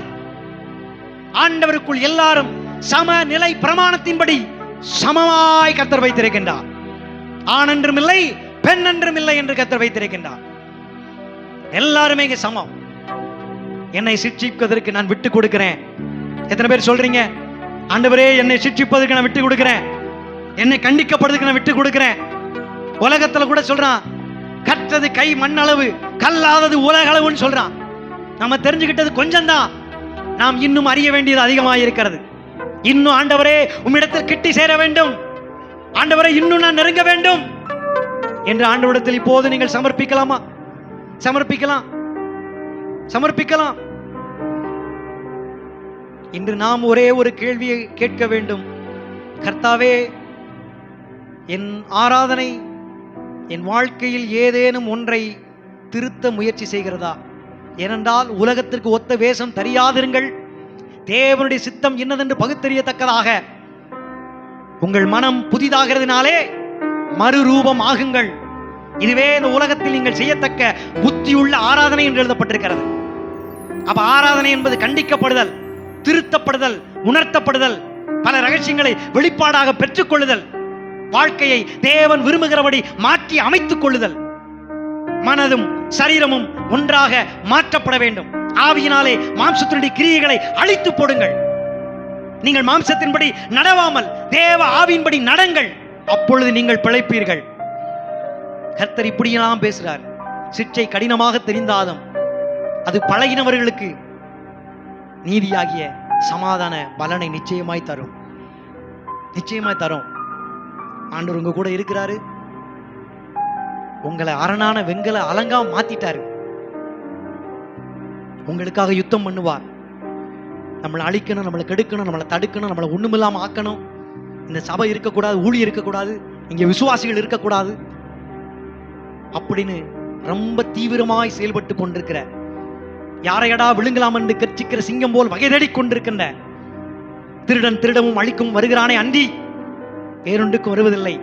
ஆண்டவருக்குள் எல்லாரும் சமநிலை பிரமாணத்தின்படி சமமாய் கர்த்தர் வைத்திருக்கின்றார். ஆண் என்றும் இல்லை, பெண் என்றும் இல்லை என்று கர்த்தர் வைத்திருக்கின்றார். எல்லாருமே இங்க சமம். என்னை சிட்சிப்பதற்கு நான் விட்டு கொடுக்கிறேன். எத்தனை பேர் சொல்றீங்க, ஆண்டவரே என்னை சிட்சிப்பதற்கு நான் விட்டு கொடுக்கிறேன், என்னை கண்டிக்கப்படுறதுக்கு நான் விட்டு கொடுக்கிறேன்? உலகத்துல கூட சொல்றான், கற்றது கை மண்ணளவு, கல்லாதது உலக அளவுன்னு சொல்றான். நம்ம தெரிஞ்சுக்கிட்டது கொஞ்சம் தான், நாம் இன்னும் அறிய வேண்டியது அதிகமாக இருக்கிறது. இன்னும் ஆண்டவரே உம்மிடத்தில் கிட்டி சேர வேண்டும், ஆண்டவரே இன்னும் நான் நெருங்க வேண்டும் என்று ஆண்டவரிடத்தில் இப்போது நீங்கள் சமர்ப்பிக்கலாமா? சமர்ப்பிக்கலாம். இன்று நாம் ஒரே ஒரு கேள்வியை கேட்க வேண்டும். கர்த்தாவே, என் ஆராதனை என் வாழ்க்கையில் ஏதேனும் ஒன்றை திருத்த முயற்சி செய்கிறதா? ஏனென்றால் உலகத்திற்கு ஒத்த வேஷம் தெரியாதிருங்கள், தேவனுடைய சித்தம் என்னதென்று பகுத்தறியத்தக்கதாக உங்கள் மனம் புதிதாகிறதுனாலே மறுரூபம் ஆகுங்கள். இதுவே இந்த உலகத்தில் நீங்கள் செய்யத்தக்க புத்தியுள்ள ஆராதனை என்று எழுதப்பட்டிருக்கிறது. அப்ப ஆராதனை என்பது கண்டிக்கப்படுதல், திருத்தப்படுதல், உணர்த்தப்படுதல், பல ரகசியங்களை வெளிப்பாடாக பெற்றுக்கொள்ளுதல், வாழ்க்கையை தேவன் விரும்புகிறபடி மாற்றி அமைத்துக் கொள்ளுதல், மனதும் சரீரமும் ஒன்றாக மாற்றப்பட வேண்டும். ஆவியினாலே மாம்சத்தினுடைய கிரியைகளை அழித்து போடுங்கள். நீங்கள் மாம்சத்தின்படி நடவாமல் தேவ ஆவியின்படி நடங்கள், அப்பொழுது நீங்கள் பிழைப்பீர்கள். கர்த்தர் இப்படியெல்லாம் பேசுகிறார். சிற்றை கடினமாக தெரிந்தாலும் அது பழகினவர்களுக்கு நீதியாகிய சமாதான பலனை நிச்சயமாய் தரும். ஆண்டவர் உங்க கூட இருக்கிறாரு. உங்களை அரணான வெங்கல அலங்காம மாத்திட்டாரு. உங்களுக்காக யுத்தம் பண்ணுவார். நம்மளை அழிக்கணும், நம்மளை கெடுக்கணும், நம்மளை தடுக்கணும், நம்மளை ஒண்ணுமில்லாம ஆக்கணும். இந்த சபை இருக்கக்கூடாது, ஊழி இருக்கக்கூடாது, இங்க விசுவாசிகள் இருக்கக்கூடாது அப்படின்னு ரொம்ப தீவிரமாய் செயல்பட்டு கொண்டிருக்கிற, யாரையடா விழுங்கலாம் என்று கர்ச்சிக்கிற சிங்கம் போல் வகை தேடி கொண்டிருக்கின்ற திருடன் திருடவும் அழிக்கும் வருகிறானே அன்றி வேறொன்றுக்கு வருவதில்லை.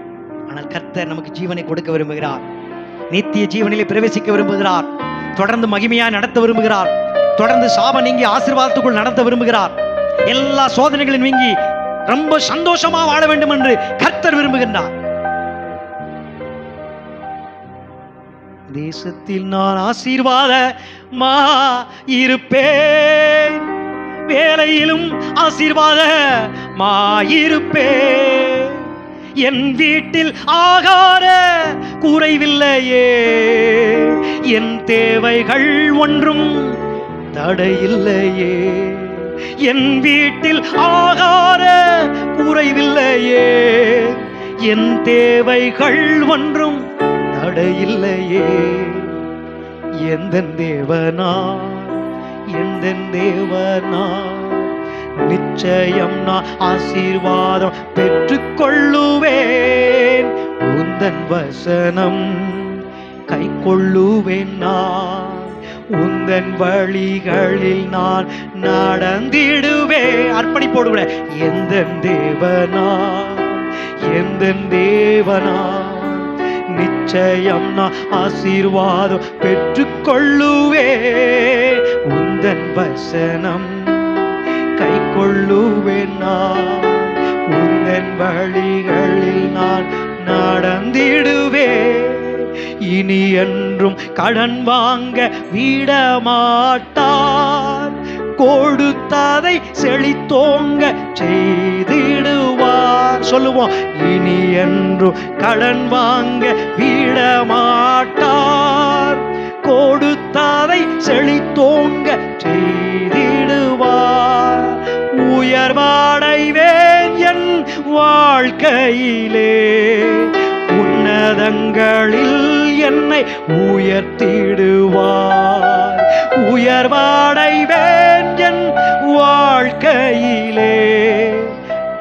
ஆனால் கர்த்தர் நமக்கு ஜீவனை கொடுக்க விரும்புகிறார், நித்திய ஜீவனிலே பிரவேசிக்க விரும்புகிறார், தொடர்ந்து மகிமையா நடத்த விரும்புகிறார், தொடர்ந்து சாப நீங்கி ஆசீர்வாதத்துக்குள் நடத்த விரும்புகிறார், எல்லா சோதனைகளின் நீங்கி ரொம்ப சந்தோஷமா வாழ வேண்டும் என்று கர்த்தர் விரும்புகின்றார். தேசத்தில் நான் ஆசீர்வாதமா இருப்பேன், வேலையிலும் ஆசீர்வாதமா இருப்பேன், என் வீட்டில் ஆகார குறைவில்லையே, என் தேவைகள் ஒன்றும் தடையில்லையே, என் வீட்டில் ஆகார குறைவில்லையே, என் தேவைகள் ஒன்றும் தடையில்லையே. எந்தன் தேவனா எந்தன் தேவனா நிச்சயம் நான் ஆசீர்வாதம் பெற்றுக்கொள்ளுவேன், உந்தன் வசனம் கை கொள்ளுவேன், நான் உந்தன் வழிகளில் நான் நடந்திடுவேன். அர்ப்பணிப்போடு கூட எந்தன் தேவனா எந்தன் தேவனா நிச்சயம் நான் ஆசீர்வாதம் பெற்றுக்கொள்ளுவேன், உந்தன் வசனம் கை கொள்ளுவேன், நான் உந்தன் வழிகளில் நான் நடந்திடுவேன். இனி என்றும் கடன் வாங்க விடமாட்டார், கொடுத்ததை செழித்தோங்க செய்திடுவார். சொல்லுவோம், இனி என்றும் கடன் வாங்க விடமாட்டார், கொடுத்ததை செழித்தோங்க செய்திடுவார். உயர்வடைவேன் என் வாழ்க்கையிலே, உன்னதங்களில் என்னை உயர்த்திடுவார். உயர்வடைவேன் என் வாழ்க்கையிலே,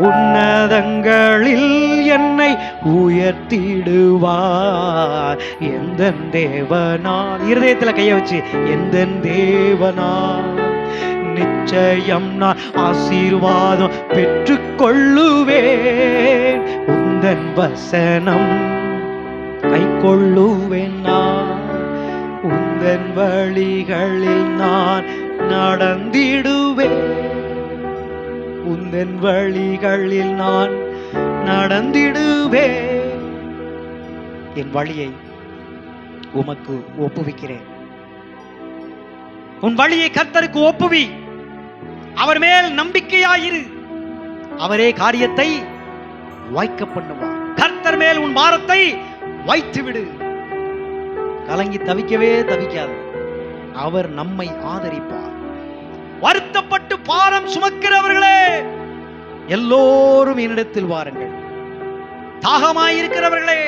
உன்னதங்களில் என்னை உயர்த்திடுவார். எந்தன் தேவனால், இருதயத்தில் கையை வச்சு, எந்தன் தேவனால் நிச்சயம் நான் ஆசீர்வாதம் பெற்றுக்கொள்ளுவேன், உந்தன் வசனம் கை கொள்ளுவேன், நான் உந்தன் வழிகளில் நான் நடந்திடுவேன், உந்தன் வழிகளில் நான் நடந்திடுவேன். என் வழியை உமக்கு ஒப்புவிக்கிறேன். உன் வழியை கர்த்தருக்கு ஒப்புவி, அவர் மேல் நம்பிக்கையாயிரு, அவரே காரியத்தை வாய்க்க பண்ணுவார். கர்த்தர் மேல் உன் பாரத்தை வைத்து விடு, கலங்கி தவிக்கவே தவிக்காது, அவர் நம்மை ஆதரிப்பார். வருத்தப்பட்டு பாரம் சுமக்கிறவர்களே எல்லோரும் என்னிடத்தில் வாருங்கள், தாகமாயிருக்கிறவர்களே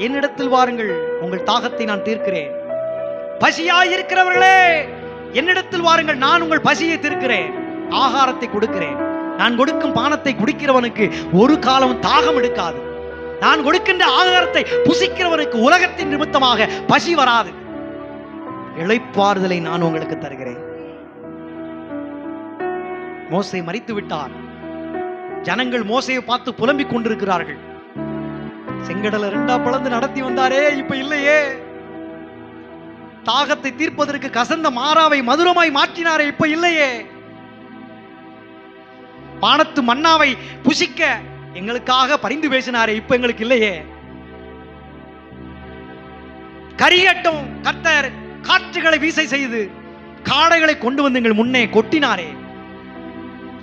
என்னிடத்தில் வாருங்கள், உங்கள் தாகத்தை நான் தீர்க்கிறேன். பசியாயிருக்கிறவர்களே என்னிடத்தில் வாருங்கள், நான் உங்கள் பசியை தீர்க்கிறேன், ஆகாரத்தை கொடுக்கிறேன். நான் கொடுக்கும் பானத்தை குடிக்கிறவனுக்கு ஒரு காலம் தாகம் எடுக்காது, நான் கொடுக்கின்ற ஆகாரத்தை புசிக்கிறவனுக்கு உலகத்தின் நிமித்தமாக பசி வராது. இளைப்பாறுதலை நான் உங்களுக்கு தருகிறேன். மோசே மரித்து விட்டார், ஜனங்கள் மோசையை பார்த்து புலம்பிக் கொண்டிருக்கிறார்கள். செங்கடலை இரண்டா பிளந்து நடத்தி வந்தாரே, இப்ப இல்லையே. தாகத்தை தீர்ப்பதற்கு கசந்த மாறாவை மதுரமாய் மாற்றினாரே, இப்ப இல்லையே. பானத்து மன்னாவை புசிக்க எங்களுக்காக பரிந்து பேசினாரே, இப்ப எங்களுக்கு இல்லையே. கரியட்டும் கர்த்தர் காற்றுகளை வீசை செய்து காடைகளை கொண்டு வந்து எங்கள் முன்னே கொட்டினாரே,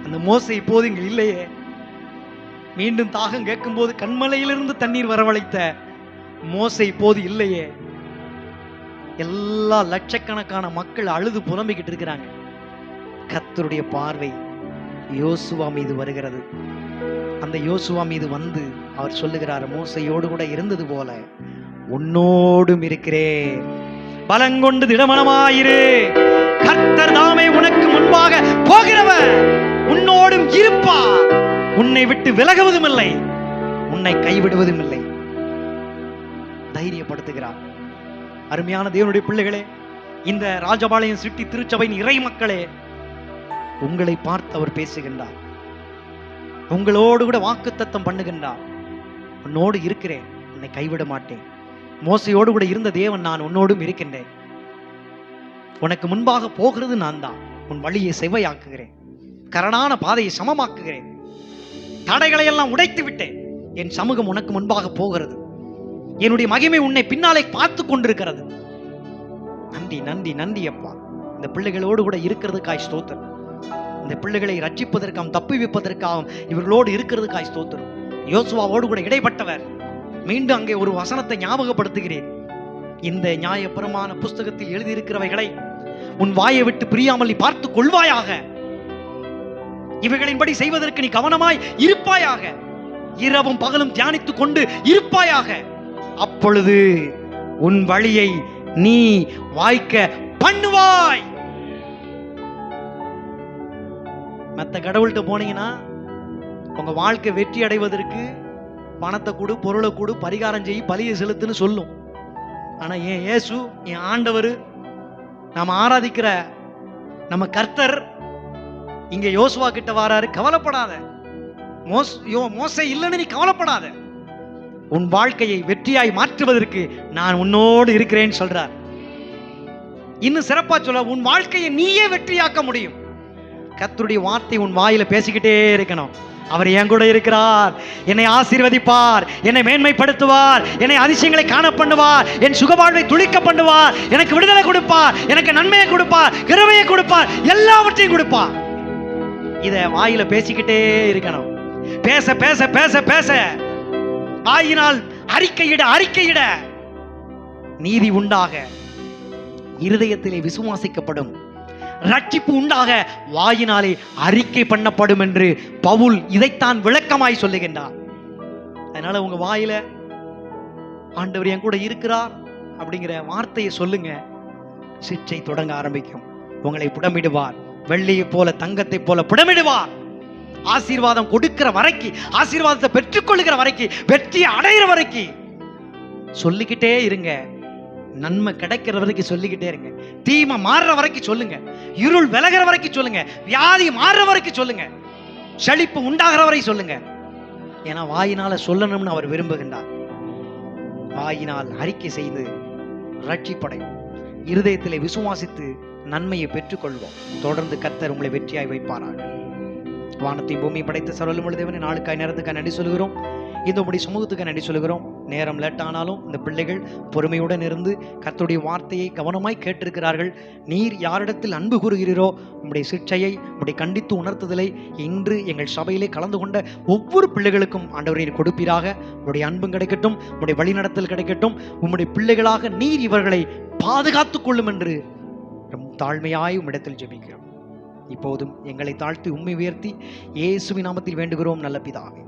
அந்த மோசே இப்போது இங்கு இல்லையே. மீண்டும் தாகம் கேட்கும் போது கண்மலையிலிருந்து தண்ணீர் வரவழைத்த மோசே இப்போது இல்லையே. எல்லா லட்சக்கணக்கான மக்கள் அழுது புலம்பிக்கிட்டு இருக்கிறாங்க. கர்த்தருடைய பார்வை யோசுவா மீது வருகிறது. அந்த யோசுவா மீது வந்து அவர் சொல்லுகிறார், மோசையோடு கூட இருந்தது போல உன்னோடும் இருக்கிறேன், பலங்கொண்டு திடமனமாயிரு, கர்த்தர் தாமே உனக்கு முன்பாக போகிறவர் உன்னோடும் இருப்பார். உன்னை விட்டு விலகுவதும் இல்லை, உன்னை கைவிடுவதும் இல்லை. தைரியப்படுத்துகிறார். அருமையான தேவனுடைய பிள்ளைகளே, இந்த ராஜபாளையம் சிட்டி திருச்சபையின் இறை மக்களே, உங்களை பார்த்து அவர் பேசுகின்றார். உங்களோடு கூட வாக்குத்தத்தம் பண்ணுகின்றார். உன்னோடு இருக்கிறேன், உன்னை கைவிட மாட்டேன். மோசையோடு கூட இருந்த தேவன் நான் உன்னோடும் இருக்கின்றேன். உனக்கு முன்பாக போகிறது நான் தான். உன் வழியை செவ்வையாக்குகிறேன், கரடான பாதையை சமமாக்குகிறேன். தடைகளை எல்லாம் உடைத்து விட்டேன். என் சமூகம் உனக்கு முன்பாக போகிறது. என்னுடைய மகிமை உன்னை பின்னாலே பார்த்து கொண்டிருக்கிறது. நன்றி நன்றி நன்றி அப்பா. இந்த பிள்ளைகளோடு கூட இருக்கிறதுக்காய் ஸ்தோத்திரம். இந்த பிள்ளைகளை ரட்சிப்பதற்காகவும் தப்புவிப்பதற்காகவும் இவர்களோடு இருக்கிறதுக்காய் ஸ்தோத்திரம். யோசுவாவோடு கூட இடைப்பட்டவர். மீண்டும் அங்கே ஒரு வசனத்தை ஞாபகப்படுத்துகிறேன். இந்த நியாயப்பிரமாண புஸ்தகத்தில் எழுதியிருக்கிறவைகளை உன் வாயை விட்டு பிரியாமல் நீ பார்த்து கொள்வாயாக. இவைகளின்படி செய்வதற்கு நீ கவனமாய் இருப்பாயாக. இரவும் பகலும் தியானித்துக் கொண்டு இருப்பாயாக. அப்பொழுது உன் வழியை நீ வாய்க்க பண்ணுவாய். மற்ற கடவுள்கிட்ட போனீங்கன்னா உங்க வாழ்க்கை வெற்றி அடைவதற்கு பணத்தை கொடு, பொருளை கொடு, பரிகாரம் செய், பலியை செலுத்துன்னு சொல்லும். ஆனா ஏன் இயேசு, என் ஆண்டவர், நாம ஆராதிக்கிற நம்ம கர்த்தர் இங்க யோசுவா கிட்ட வாராரு. கவலைப்படாத, மோசே இல்லைன்னு நீ கவலைப்படாத. உன் வாழ்க்கையை வெற்றியாய் மாற்றுவதற்கு நான் உன்னோடு இருக்கிறேன்னு சொல்றார். இன்னும் சிறப்பா சொல்ல, உன் வாழ்க்கையை நீயே வெற்றியாக்க முடியும். கர்த்தருடைய வார்த்தை உன் வாயில பேசிக்கிட்டே இருக்கணும். அவர் என் கூட இருக்கிறார், என்னை ஆசீர்வதிப்பார், என்னை மேன்மைப்படுத்துவார், என்னை அதிசயங்களை காண பண்ணுவார், என் சுகவாழ்வை துளிக்க பண்ணுவார், எனக்கு விடுதலை கொடுப்பார், எனக்கு நன்மையை கொடுப்பார், கிருபையை கொடுப்பார், எல்லாவற்றையும் கொடுப்பார். இத வாயில பேசிக்கிட்டே இருக்கணும். பேச பேச பேச பேச ஆயினால் அறிக்கையிட அறிக்கையிட நீதி உண்டாக, இருதயத்திலே விசுவாசிக்கப்படும், ரட்சிப்பு உண்டாக, வாயினாலே அறிக்கை பண்ணப்படும் என்று பவுல் இதைத்தான் விளக்கமாய் சொல்லுகின்றார். அதனால உங்க வாயில ஆண்டவர் என் கூட இருக்கிறார் அப்படிங்கிற வார்த்தையை சொல்லுங்க. சிற்றை தொடங்க ஆரம்பிக்கும். உங்களை புடமிடுவார், வெள்ளியை போல தங்கத்தை போல புடமிடுவார். ஆசீர்வாதம் கொடுக்கிற வரைக்கும், ஆசீர்வாதத்தை பெற்றுக்கொள்ளுகிற வரைக்கும், வெற்றி அடைகிற வரைக்கும் சொல்லிக்கிட்டே இருங்க. நன்மை கிடைக்கிற வரைக்கும் சொல்லிக்கிட்டே இருங்க. தீமை மாறுற வரைக்கும் சொல்லுங்க. இருள் விலகிற வரைக்கும் சொல்லுங்க. வியாதி மாறுற வரைக்கும் சொல்லுங்க. செழிப்பு உண்டாகிற வரை சொல்லுங்க. ஏன்னா வாயினால சொல்லணும்னு அவர் விரும்புகின்றார். வாயினால் அறிக்கை செய்து ரட்சிப்படை, இருதயத்திலே விசுவாசித்து நன்மையை பெற்றுக்கொள்வோம். தொடர்ந்து கர்த்தர் உங்களை வெற்றியாய் வைப்பாராக. வானத்தையும் பூமியை படைத்த சர்வவல்லமையுள்ள தேவனே, நாளுக்காய் நேரத்துக்காய் நன்றி சொல்கிறோம். இந்த உம்முடைய சமூகத்துக்கு நன்றி சொல்கிறோம். நேரம் லேட் ஆனாலும் இந்த பிள்ளைகள் பொறுமையுடன் இருந்து கர்த்தருடைய வார்த்தையை கவனமாய் கேட்டிருக்கிறார்கள். நீர் யாரிடத்தில் அன்பு கூறுகிறீரோ உம்முடைய சிற்றையை, உம்முடைய கண்டித்து உணர்த்துதலை இன்று எங்கள் சபையிலே கலந்து கொண்ட ஒவ்வொரு பிள்ளைகளுக்கும் ஆண்டவரே நீர் கொடுப்பீராக. உம்முடைய அன்பும் கிடைக்கட்டும், உம்முடைய வழிநடத்தல் கிடைக்கட்டும். உம்முடைய பிள்ளைகளாக நீர் இவர்களை பாதுகாத்துக் கொள்ளும் என்று தாழ்மையாய் உம்மிடத்தில் ஜெபிக்கிறோம். இப்போதும் எங்களை தாழ்த்தி உம்மை உயர்த்தி இயேசுவின் நாமத்தில் வேண்டுகிறோம் நல்ல பிதாவே.